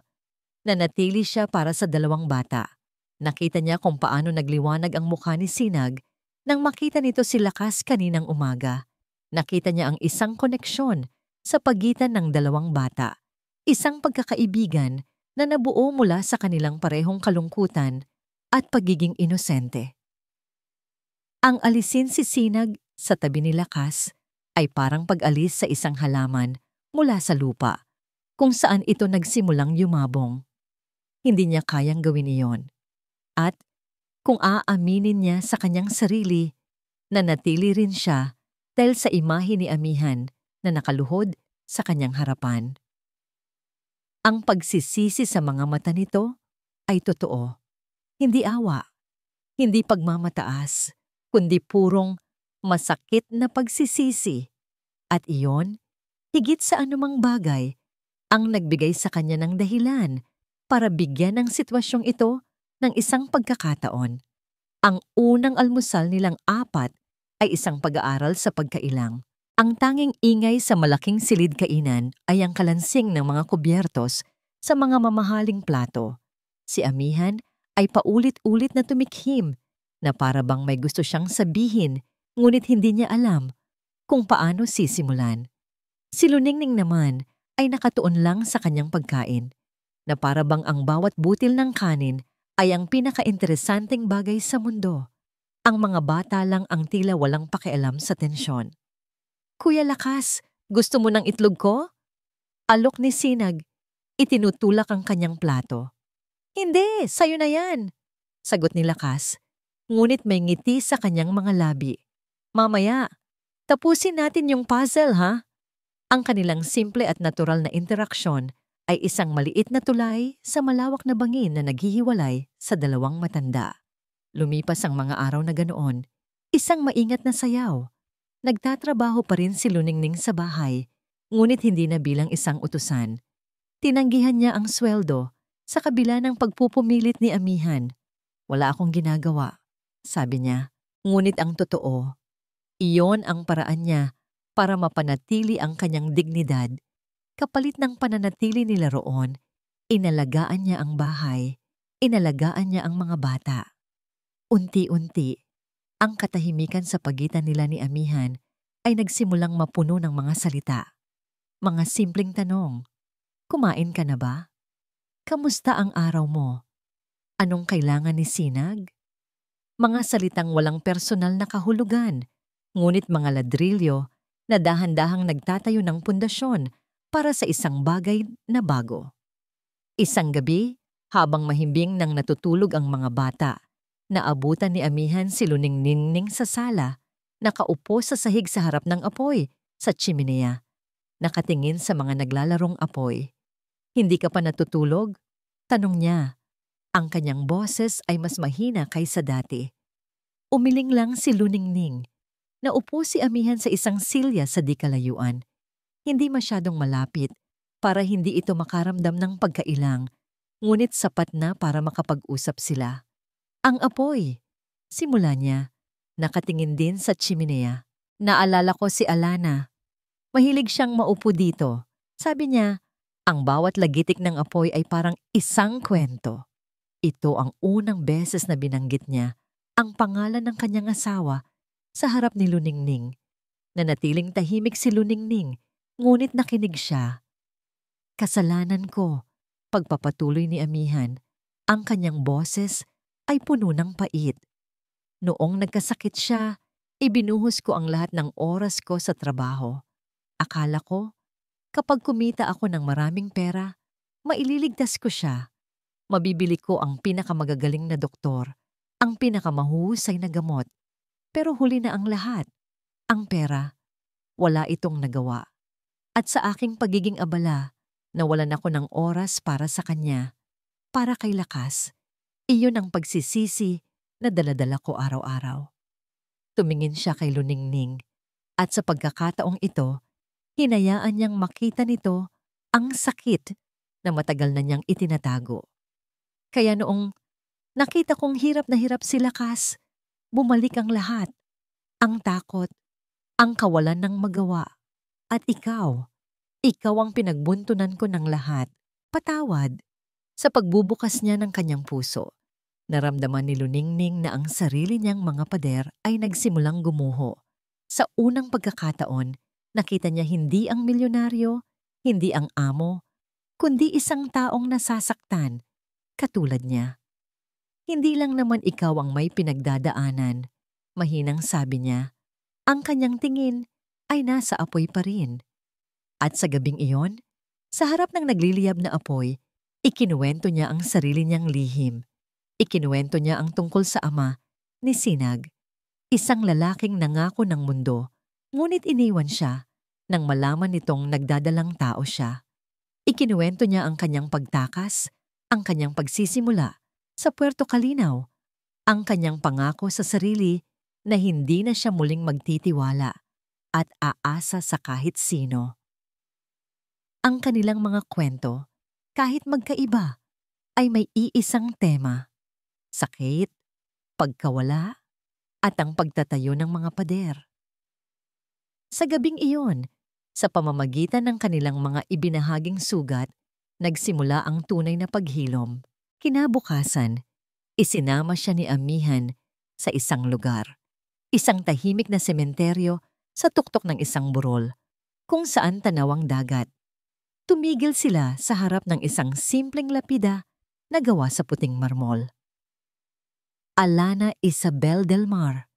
Nanatili siya para sa dalawang bata. Nakita niya kung paano nagliwanag ang mukha ni Sinag nang makita nito si Lakas kaninang umaga. Nakita niya ang isang koneksyon sa pagitan ng dalawang bata. Isang pagkakaibigan na nabuo mula sa kanilang parehong kalungkutan at pagiging inosente. Ang alisin si Sinag sa tabi ni Lakas ay parang pag-alis sa isang halaman mula sa lupa, kung saan ito nagsimulang yumabong. Hindi niya kayang gawin iyon. At kung aaminin niya sa kanyang sarili, nanatili rin siya dahil sa imahe ni Amihan na nakaluhod sa kanyang harapan. Ang pagsisisi sa mga mata nito ay totoo. Hindi awa, hindi pagmamataas, kundi purong masakit na pagsisisi. At iyon, higit sa anumang bagay, ang nagbigay sa kanya ng dahilan para bigyan ng sitwasyong ito ng isang pagkakataon. Ang unang almusal nilang apat ay isang pag-aaral sa pagkailang. Ang tanging ingay sa malaking silid kainan ay ang kalansing ng mga kubyertos sa mga mamahaling plato. Si Amihan ay paulit-ulit na tumikhim na para bang may gusto siyang sabihin ngunit hindi niya alam kung paano sisimulan. Si Luningning naman ay nakatuon lang sa kanyang pagkain na para bang ang bawat butil ng kanin ay ang pinaka-interesanteng bagay sa mundo. Ang mga bata lang ang tila walang pakialam sa tensyon. "Kuya Lakas, gusto mo ng itlog ko?" Alok ni Sinag, itinutulak ang kanyang plato. "Hindi, sayo na yan," sagot ni Lakas, ngunit may ngiti sa kanyang mga labi. "Mamaya, tapusin natin yung puzzle, ha?" Ang kanilang simple at natural na interaksyon ay isang maliit na tulay sa malawak na bangin na naghihiwalay sa dalawang matanda. Lumipas ang mga araw na ganoon, Isang maingat na sayaw. Nagtatrabaho pa rin si Luningning sa bahay, ngunit hindi na bilang isang utusan. Tinanggihan niya ang sweldo sa kabila ng pagpupumilit ni amihan. Wala akong ginagawa, sabi niya. Ngunit ang totoo, iyon ang paraan niya para mapanatili ang kanyang dignidad. Kapalit ng pananatili nila roon, inalagaan niya ang bahay, inalagaan niya ang mga bata. Unti-unti, ang katahimikan sa pagitan nila ni amihan ay nagsimulang mapuno ng mga salita. Mga simpleng tanong. Kumain ka na ba? Kamusta ang araw mo? Anong kailangan ni Sinag? Mga salitang walang personal na kahulugan, ngunit mga ladrilyo na dahan-dahang nagtatayo ng pundasyon para sa isang bagay na bago. Isang gabi, habang mahimbing nang natutulog ang mga bata, naabutan ni amihan si Luningning sa sala, nakaupo sa sahig sa harap ng apoy, sa chimenea, nakatingin sa mga naglalarong apoy. Hindi ka pa natutulog? Tanong niya. Ang kanyang boses ay mas mahina kaysa dati. Umiling lang si Luningning. Naupo si amihan sa isang silya sa di kalayuan. Hindi masyadong malapit para hindi ito makaramdam ng pagkailang, ngunit sapat na para makapag-usap sila. Ang apoy. Simula niya. Nakatingin din sa chimenea. Naalala ko si Alana. Mahilig siyang maupo dito. Sabi niya, ang bawat lagitik ng apoy ay parang isang kwento. Ito ang unang beses na binanggit niya ang pangalan ng kanyang asawa sa harap ni Luningning. Nanatiling tahimik si Luningning, ngunit nakinig siya. Kasalanan ko, pagpapatuloy ni amihan, ang kanyang boses ay puno ng pait. Noong nagkasakit siya, ibinuhos ko ang lahat ng oras ko sa trabaho. Akala ko, kapag kumita ako ng maraming pera, maililigtas ko siya. Mabibili ko ang pinakamagagaling na doktor, ang pinakamahusay na gamot. Pero huli na ang lahat. Ang pera, wala itong nagawa. At sa aking pagiging abala, nawalan ako ng oras para sa kanya, para kay Lakas. Iyon ang pagsisisi na daladala ko araw-araw. Tumingin siya kay Luningning, at sa pagkakataong ito, hinayaan niyang makita nito ang sakit na matagal na niyang itinatago. Kaya noong nakita kong hirap na hirap si Lakas, bumalik ang lahat. Ang takot, ang kawalan ng magawa. At ikaw ang pinagbuntunan ko ng lahat. Patawad. Sa pagbubukas niya ng kanyang puso, naramdaman ni Luningning na ang sarili niyang mga pader ay nagsimulang gumuho. Sa unang pagkakataon, nakita niya hindi ang milyonaryo, hindi ang amo, kundi isang taong nasasaktan, katulad niya. Hindi lang naman ikaw ang may pinagdadaanan, mahinang sabi niya. Ang kanyang tingin ay nasa apoy pa rin. At sa gabing iyon, sa harap ng nagliliyab na apoy, ikinuwento niya ang sarili niyang lihim. Ikinuwento niya ang tungkol sa ama ni Sinag, isang lalaking nangako ng mundo, ngunit iniwan siya nang malaman nitong nagdadalang tao siya. Ikinuwento niya ang kanyang pagtakas, ang kanyang pagsisimula sa Puerto Calinaw, ang kanyang pangako sa sarili na hindi na siya muling magtitiwala at aasa sa kahit sino. Ang kanilang mga kwento, kahit magkaiba, ay may iisang tema: sakit, pagkawala, at ang pagtatayo ng mga pader. Sa gabing iyon, sa pamamagitan ng kanilang mga ibinahaging sugat, nagsimula ang tunay na paghilom. Kinabukasan, isinama siya ni amihan sa isang lugar, isang tahimik na sementeryo sa tuktok ng isang burol, kung saan tanaw ang dagat. Tumigil sila sa harap ng isang simpleng lapida na gawa sa puting marmol. Alana Isabel del Mar,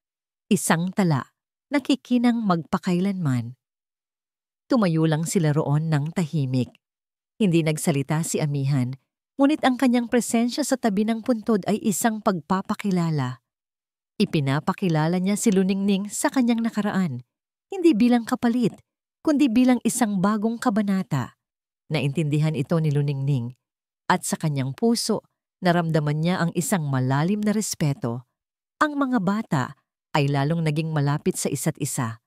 isang tala, nakikinang magpakailanman. Tumayo lang sila roon ng tahimik. Hindi nagsalita si amihan, ngunit ang kanyang presensya sa tabi ng puntod ay isang pagpapakilala. Ipinapakilala niya si Luningning sa kanyang nakaraan, hindi bilang kapalit, kundi bilang isang bagong kabanata. Naintindihan ito ni Luningning, at sa kanyang puso, naramdaman niya ang isang malalim na respeto. Ang mga bata ay lalong naging malapit sa isa't isa.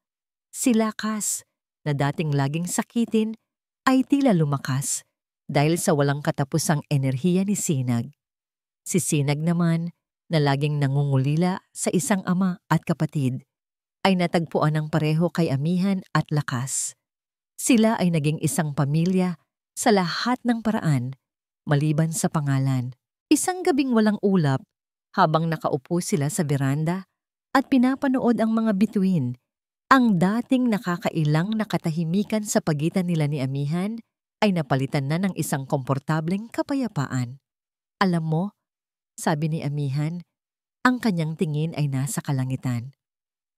Si Lakas, na dating laging sakitin, ay tila lumakas dahil sa walang katapusang enerhiya ni Sinag. Si Sinag naman, na laging nangungulila sa isang ama at kapatid, ay natagpuan ng pareho kay Amihan at Lakas. Sila ay naging isang pamilya sa lahat ng paraan, maliban sa pangalan. Isang gabing walang ulap, habang nakaupo sila sa beranda at pinapanood ang mga bituin, ang dating nakakailang na katahimikan sa pagitan nila ni Amihan ay napalitan na ng isang komportableng kapayapaan. Alam mo, sabi ni Amihan, ang kanyang tingin ay nasa kalangitan.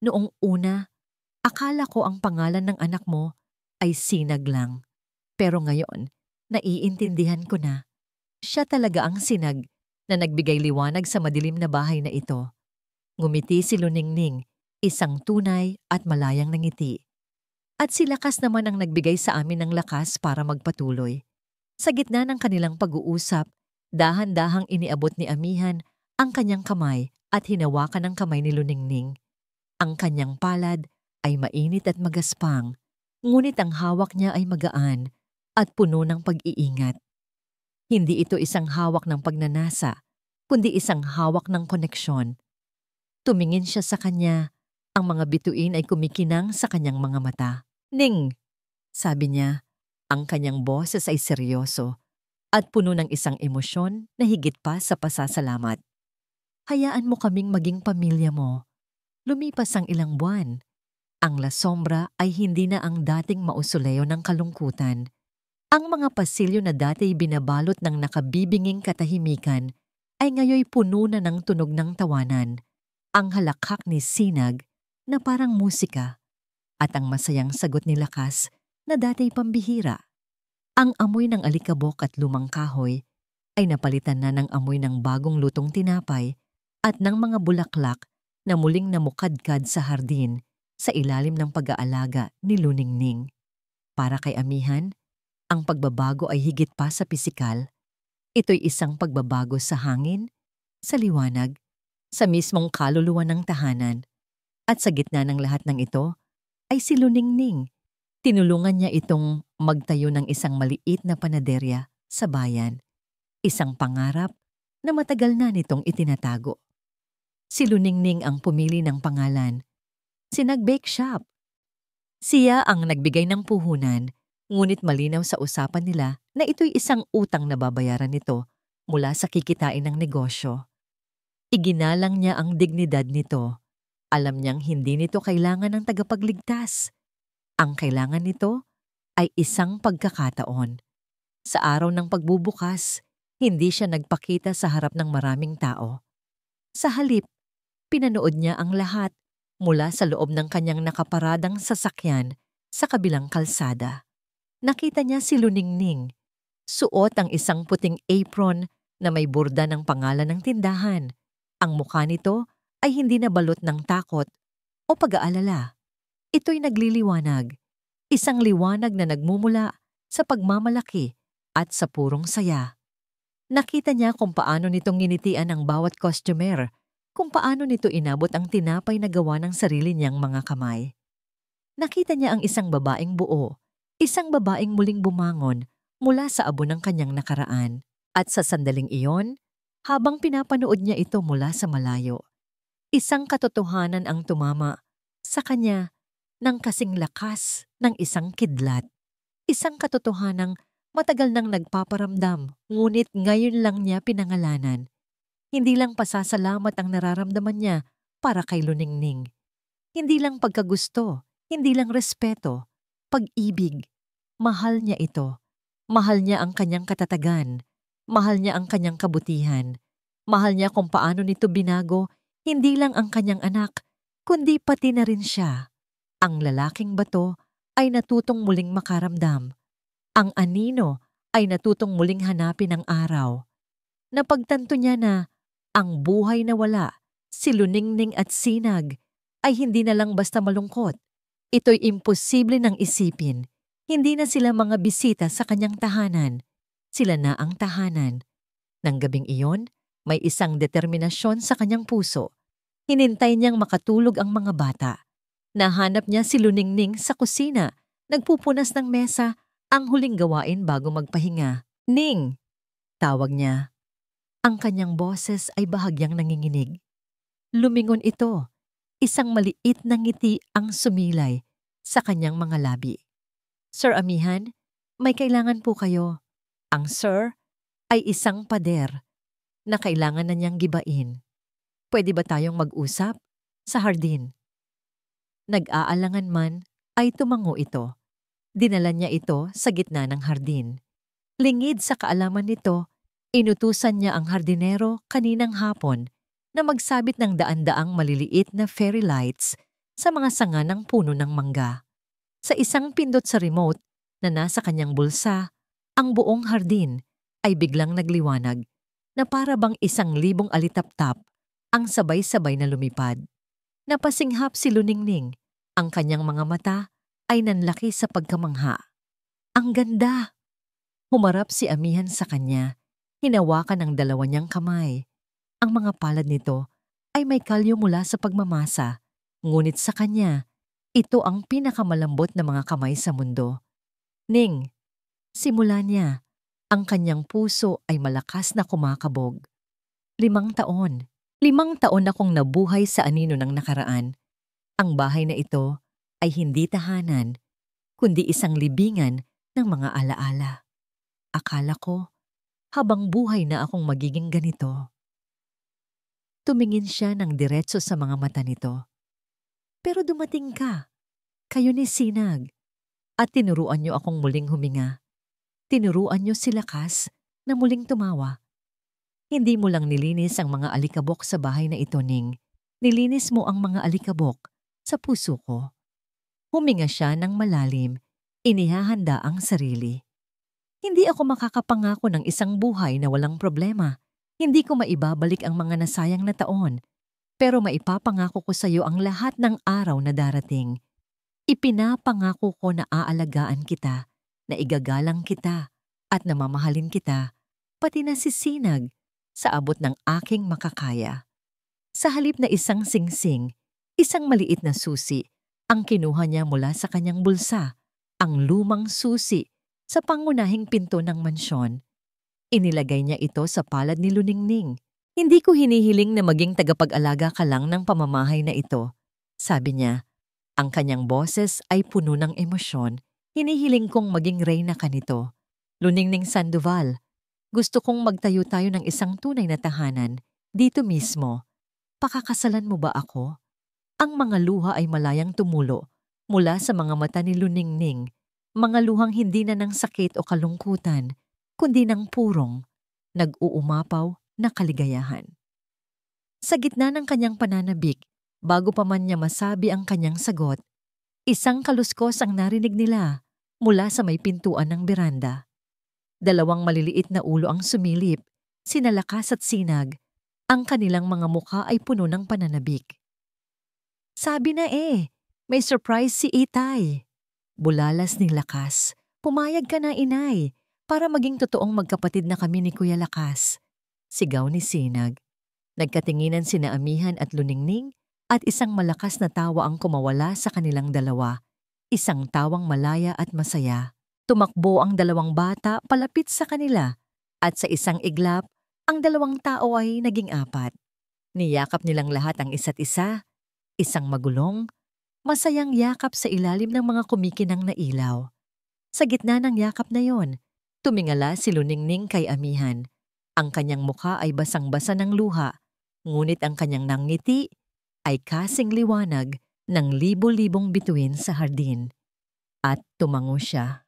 Noong una, akala ko ang pangalan ng anak mo ay Sinag lang. Pero ngayon, naiintindihan ko na. Siya talaga ang Sinag na nagbigay liwanag sa madilim na bahay na ito. Ngumiti si Luningning, isang tunay at malayang ngiti. At si Lakas naman ang nagbigay sa amin ng lakas para magpatuloy. Sa gitna ng kanilang pag-uusap, dahan-dahang iniabot ni Amihan ang kanyang kamay at hinawakan ang kamay ni Luningning. Ang kanyang palad ay mainit at magaspang, ngunit ang hawak niya ay magaan at puno ng pag-iingat. Hindi ito isang hawak ng pagnanasa, kundi isang hawak ng koneksyon. Tumingin siya sa kanya, ang mga bituin ay kumikinang sa kanyang mga mata. "Ning," sabi niya, ang kanyang boses ay seryoso at puno ng isang emosyon na higit pa sa pasasalamat. "Hayaan mo kaming maging pamilya mo." Lumipas ang ilang buwan. Ang La Sombra ay hindi na ang dating mausoleo ng kalungkutan. Ang mga pasilyo na dati binabalot ng nakabibinging katahimikan ay ngayoy puno na ng tunog ng tawanan, ang halakhak ni Sinag na parang musika, at ang masayang sagot ni Lakas na dati pambihira. Ang amoy ng alikabok at lumang kahoy ay napalitan na ng amoy ng bagong lutong tinapay at ng mga bulaklak na muling namukadkad sa hardin sa ilalim ng pag-aalaga ni Luningning. Para kay Amihan, ang pagbabago ay higit pa sa pisikal. Ito'y isang pagbabago sa hangin, sa liwanag, sa mismong kaluluwa ng tahanan. At sa gitna ng lahat ng ito ay si Luningning. Tinulungan niya itong magtayo ng isang maliit na panaderya sa bayan. Isang pangarap na matagal na nitong itinatago. Si Luningning ang pumili ng pangalan. Sinag-bake shop. Siya ang nagbigay ng puhunan, ngunit malinaw sa usapan nila na ito'y isang utang na babayaran nito mula sa kikitain ng negosyo. Iginalang niya ang dignidad nito. Alam niyang hindi nito kailangan ng tagapagligtas. Ang kailangan nito ay isang pagkakataon. Sa araw ng pagbubukas, hindi siya nagpakita sa harap ng maraming tao. Sa halip, pinanood niya ang lahat mula sa loob ng kanyang nakaparadang sasakyan sa kabilang kalsada. Nakita niya si Luningning. Suot ang isang puting apron na may burda ng pangalan ng tindahan. Ang mukha nito ay hindi nabalot ng takot o pag-aalala. Ito'y nagliliwanag. Isang liwanag na nagmumula sa pagmamalaki at sa purong saya. Nakita niya kung paano nitong nginitian ang bawat customer, kung paano nito inabot ang tinapay na gawa ng sarili niyang mga kamay. Nakita niya ang isang babaeng buo, isang babaeng muling bumangon mula sa abo ng kanyang nakaraan. At sa sandaling iyon, habang pinapanood niya ito mula sa malayo, isang katotohanan ang tumama sa kanya ng kasing lakas ng isang kidlat. Isang katotohanang matagal nang nagpaparamdam, ngunit ngayon lang niya pinangalanan. Hindi lang pasasalamat ang nararamdaman niya para kay Luningning. Hindi lang pagkagusto, hindi lang respeto, pag-ibig. Mahal niya ito. Mahal niya ang kanyang katatagan. Mahal niya ang kanyang kabutihan. Mahal niya kung paano nito binago, hindi lang ang kanyang anak, kundi pati na rin siya. Ang lalaking bato ay natutong muling makaramdam. Ang anino ay natutong muling hanapin ang araw. Napagtanto niya na ang buhay na wala, si Luningning at Sinag, ay hindi na lang basta malungkot. Ito'y imposible nang isipin. Hindi na sila mga bisita sa kanyang tahanan. Sila na ang tahanan. Nang gabing iyon, may isang determinasyon sa kanyang puso. Hinintay niyang makatulog ang mga bata. Nahanap niya si Luningning sa kusina, nagpupunas ng mesa, ang huling gawain bago magpahinga. "Ning!" tawag niya. Ang kanyang boses ay bahagyang nanginginig. Lumingon ito. Isang maliit na ngiti ang sumilay sa kanyang mga labi. "Sir Amihan, may kailangan po kayo." Ang sir ay isang pader na kailangan na niyang gibain. "Pwede ba tayong mag-usap? Sa hardin." Nag-aalangan man ay tumango ito. Dinala niya ito sa gitna ng hardin. Lingid sa kaalaman nito, inutusan niya ang hardinero kaninang hapon na magsabit ng daan-daang maliliit na fairy lights sa mga sanga ng puno ng mangga. Sa isang pindot sa remote na nasa kanyang bulsa, ang buong hardin ay biglang nagliwanag na para bang 1,000 alitaptap ang sabay-sabay na lumipad. Napasinghap si Luningning. Ang kanyang mga mata ay nanlaki sa pagkamangha. "Ang ganda!" Humarap si Amihan sa kanya. Hinawakan ang dalawa niyang kamay. Ang mga palad nito ay may kalyo mula sa pagmamasa, ngunit sa kanya, ito ang pinakamalambot na mga kamay sa mundo. "Ning," simula niya, ang kanyang puso ay malakas na kumakabog. 5 taon. 5 taon akong nabuhay sa anino ng nakaraan. Ang bahay na ito ay hindi tahanan, kundi isang libingan ng mga alaala. Akala ko, habang buhay na akong magiging ganito. Tumingin siya ng diretso sa mga mata nito. "Pero dumating ka. Kayo ni Sinag. At tinuruan niyo akong muling huminga. Tinuruan niyo si Lakas na muling tumawa. Hindi mo lang nilinis ang mga alikabok sa bahay na ito, Ning. Nilinis mo ang mga alikabok sa puso ko." Huminga siya ng malalim. Inihahanda ang sarili. "Hindi ako makakapangako ng isang buhay na walang problema. Hindi ko maibabalik ang mga nasayang na taon. Pero maipapangako ko sa iyo ang lahat ng araw na darating. Ipinapangako ko na aalagaan kita, na igagalang kita, at namamahalin kita, pati na si Sinag, sa abot ng aking makakaya." Sa halip na isang singsing, isang maliit na susi, ang kinuha niya mula sa kanyang bulsa, ang lumang susi sa pangunahing pinto ng mansyon. Inilagay niya ito sa palad ni Luningning. "Hindi ko hinihiling na maging tagapag-alaga ka lang ng pamamahay na ito," sabi niya. Ang kanyang boses ay puno ng emosyon. "Hinihiling kong maging reyna ka nito. Luningning Sandoval, gusto kong magtayo tayo ng isang tunay na tahanan, dito mismo. Pakakasalan mo ba ako?" Ang mga luha ay malayang tumulo mula sa mga mata ni Luningning, mga luhang hindi na ng sakit o kalungkutan, kundi ng purong, nag-uumapaw na kaligayahan. Sa gitna ng kanyang pananabik, bago pa man niya masabi ang kanyang sagot, isang kaluskos ang narinig nila mula sa may pintuan ng beranda. 2 maliliit na ulo ang sumilip, sina Lakas at Sinag. Ang kanilang mga mukha ay puno ng pananabik. "Sabi na may surprise si Itay." Bulalas ni Lakas. "Pumayag ka na, inay, para maging totoong magkapatid na kami ni Kuya Lakas." Sigaw ni Sinag. Nagkatinginan sina Amihan at Luningning at isang malakas na tawa ang kumawala sa kanilang dalawa. Isang tawang malaya at masaya. Tumakbo ang 2 bata palapit sa kanila at sa isang iglap, ang 2 tao ay naging 4. Niyakap nilang lahat ang isa't isa, isang magulong, masayang yakap sa ilalim ng mga kumikinang na ilaw. Sa gitna ng yakap na yon, tumingala si Luningning kay Amihan. Ang kanyang mukha ay basang-basa ng luha, ngunit ang kanyang nangiti ay kasing liwanag ng libo-libong bituin sa hardin. At tumango siya.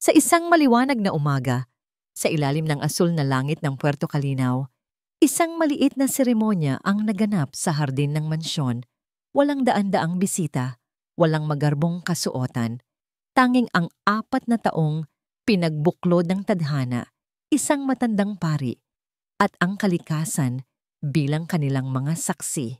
Sa isang maliwanag na umaga, sa ilalim ng asul na langit ng Puerto Calinaw, isang maliit na seremonya ang naganap sa hardin ng mansyon. Walang daan-daang bisita, walang magarbong kasuotan. Tanging ang 4 na taong pinagbuklod ng tadhana, isang matandang pari, at ang kalikasan bilang kanilang mga saksi.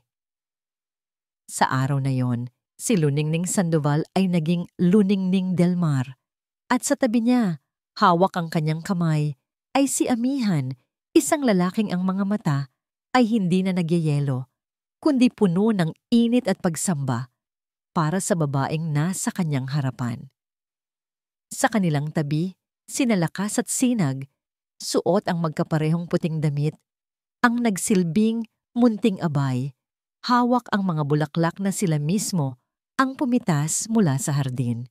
Sa araw na yon, si Luningning Sandoval ay naging Luningning Del Mar. At sa tabi niya, hawak ang kanyang kamay, ay si Amihan, isang lalaking ang mga mata ay hindi na nagyayelo. kundi puno ng init at pagsamba para sa babaeng nasa kanyang harapan. Sa kanilang tabi, sina Lakas at Sinag, suot ang magkaparehong puting damit, ang nagsilbing munting abay, hawak ang mga bulaklak na sila mismo ang pumitas mula sa hardin.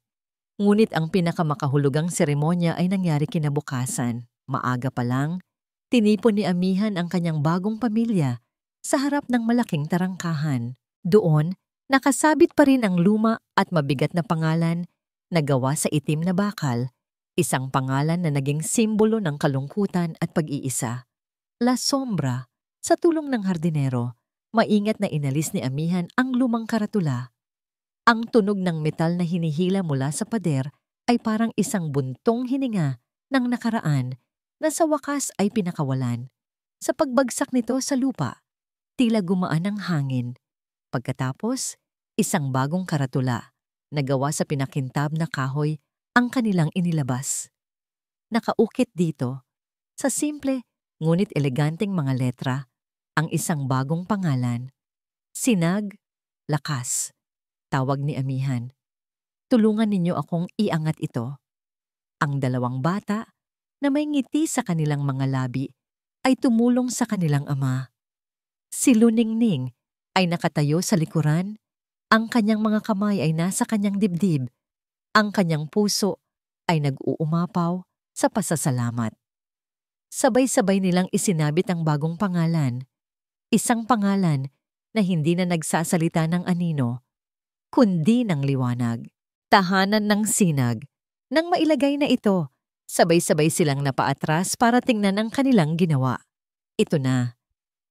Ngunit ang pinakamakahulugang seremonya ay nangyari kinabukasan. Maaga pa lang, tinipon ni Amihan ang kanyang bagong pamilya sa harap ng malaking tarangkahan. Doon, nakasabit pa rin ang luma at mabigat na pangalan na gawa sa itim na bakal, isang pangalan na naging simbolo ng kalungkutan at pag-iisa. La Sombra. Sa tulong ng hardinero, maingat na inalis ni Amihan ang lumang karatula. Ang tunog ng metal na hinihila mula sa pader ay parang isang buntong hininga ng nakaraan na sa wakas ay pinakawalan. Sa pagbagsak nito sa lupa, tila gumaan ang hangin. Pagkatapos, isang bagong karatula na gawa sa pinakintab na kahoy ang kanilang inilabas. Nakaukit dito, sa simple ngunit eleganteng mga letra, ang isang bagong pangalan. Sinag, Lakas. Tawag ni Amihan. Tulungan ninyo akong iangat ito. Ang dalawang bata na may ngiti sa kanilang mga labi ay tumulong sa kanilang ama. Si Luningning ay nakatayo sa likuran, ang kanyang mga kamay ay nasa kanyang dibdib, ang kanyang puso ay nag-uumapaw sa pasasalamat. Sabay-sabay nilang isinabit ang bagong pangalan, isang pangalan na hindi na nagsasalita ng anino, kundi ng liwanag. Tahanan ng Sinag. Nang mailagay na ito, sabay-sabay silang napaatras para tingnan ang kanilang ginawa. Ito na.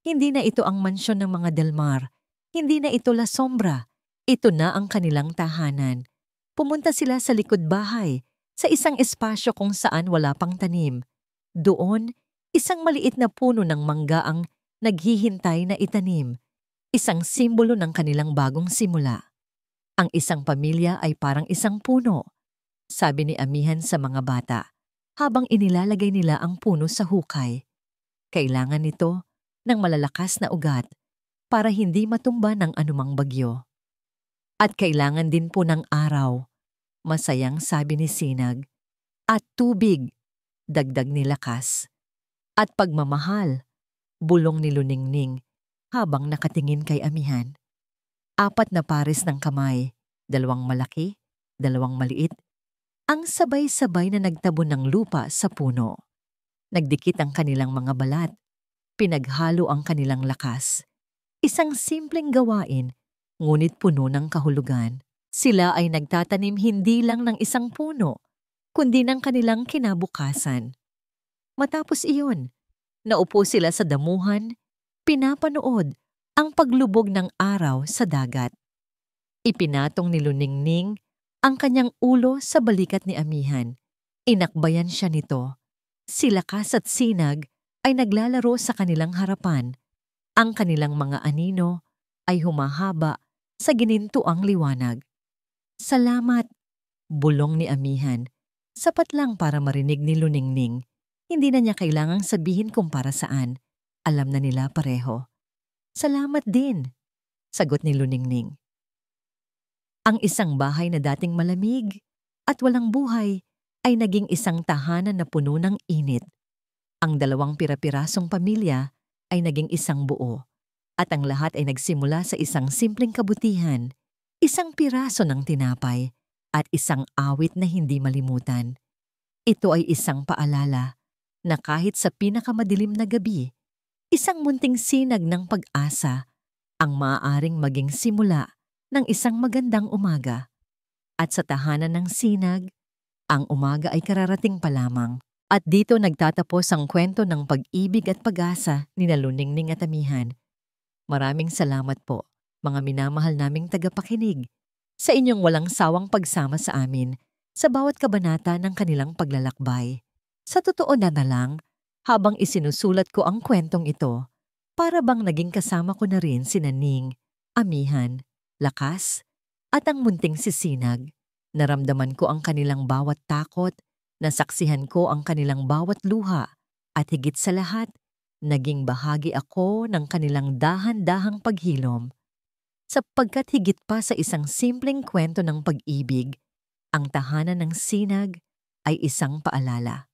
Hindi na ito ang mansyon ng mga Delmar. Hindi na ito La Sombra. Ito na ang kanilang tahanan. Pumunta sila sa likod bahay, sa isang espasyo kung saan wala pang tanim. Doon, isang maliit na puno ng mangga ang naghihintay na itanim. Isang simbolo ng kanilang bagong simula. Ang isang pamilya ay parang isang puno, sabi ni Amihan sa mga bata, habang inilalagay nila ang puno sa hukay. Kailangan nito ng malalakas na ugat para hindi matumba ng anumang bagyo. At kailangan din po ng araw, masayang sabi ni Sinag, at tubig, dagdag ni Lakas, at pagmamahal, bulong ni Luningning habang nakatingin kay Amihan. 4 na pares ng kamay, 2 malaki, 2 maliit, ang sabay-sabay na nagtabon ng lupa sa puno. Nagdikit ang kanilang mga balat, pinaghalo ang kanilang lakas. Isang simpleng gawain, ngunit puno ng kahulugan. Sila ay nagtatanim hindi lang ng isang puno, kundi ng kanilang kinabukasan. Matapos iyon, naupo sila sa damuhan, pinapanood ang paglubog ng araw sa dagat. Ipinatong ni Luningning ang kanyang ulo sa balikat ni Amihan. Inakbayan siya nito. Si Lakas at Sinag ay naglalaro sa kanilang harapan. Ang kanilang mga anino ay humahaba sa ginintuang liwanag. Salamat, bulong ni Amihan. Sapat lang para marinig ni Luningning. Hindi na niya kailangang sabihin kung para saan. Alam na nila pareho. Salamat din, sagot ni Luningning. Ang isang bahay na dating malamig at walang buhay ay naging isang tahanan na puno ng init. Ang 2 pira-pirasong pamilya ay naging isang buo at ang lahat ay nagsimula sa isang simpleng kabutihan, isang piraso ng tinapay at isang awit na hindi malimutan. Ito ay isang paalala na kahit sa pinakamadilim na gabi, isang munting sinag ng pag-asa ang maaaring maging simula ng isang magandang umaga. At sa tahanan ng Sinag, ang umaga ay kararating pa lamang. At dito nagtatapos ang kwento ng pag-ibig at pag-asa ni Luningning at Amihan. Maraming salamat po, mga minamahal naming tagapakinig, sa inyong walang sawang pagsama sa amin sa bawat kabanata ng kanilang paglalakbay. Sa totoo na lang, habang isinusulat ko ang kwentong ito, para bang naging kasama ko na rin si Ning, Amihan, Lakas, at ang munting si Sinag. Naramdaman ko ang kanilang bawat takot, nasaksihan ko ang kanilang bawat luha, at higit sa lahat, Naging bahagi ako ng kanilang dahan-dahang paghilom sapagkat higit pa sa isang simpleng kwento ng pag-ibig, ang tahanan ng sinag ay isang paalala.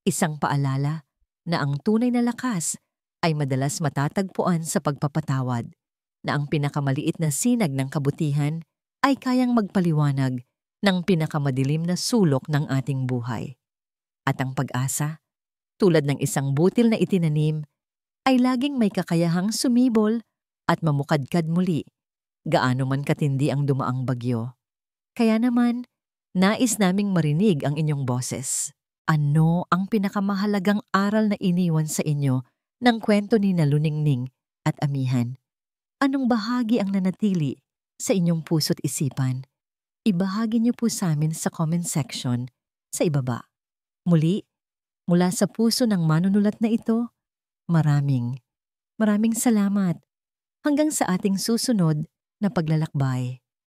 Isang paalala na ang tunay na lakas ay madalas matatagpuan sa pagpapatawad, na ang pinakamaliit na sinag ng kabutihan ay kayang magpaliwanag ng pinakamadilim na sulok ng ating buhay. At ang pag-asa, tulad ng isang butil na itinanim, ay laging may kakayahang sumibol at mamukadkad muli, gaano man katindi ang dumaang bagyo. Kaya naman, nais naming marinig ang inyong boses. Ano ang pinakamahalagang aral na iniwan sa inyo ng kwento ni Naluningning at Amihan? Anong bahagi ang nanatili sa inyong puso't isipan? Ibahagi niyo po sa amin sa comment section sa ibaba. Muli, mula sa puso ng manunulat na ito, maraming salamat. Hanggang sa ating susunod na paglalakbay.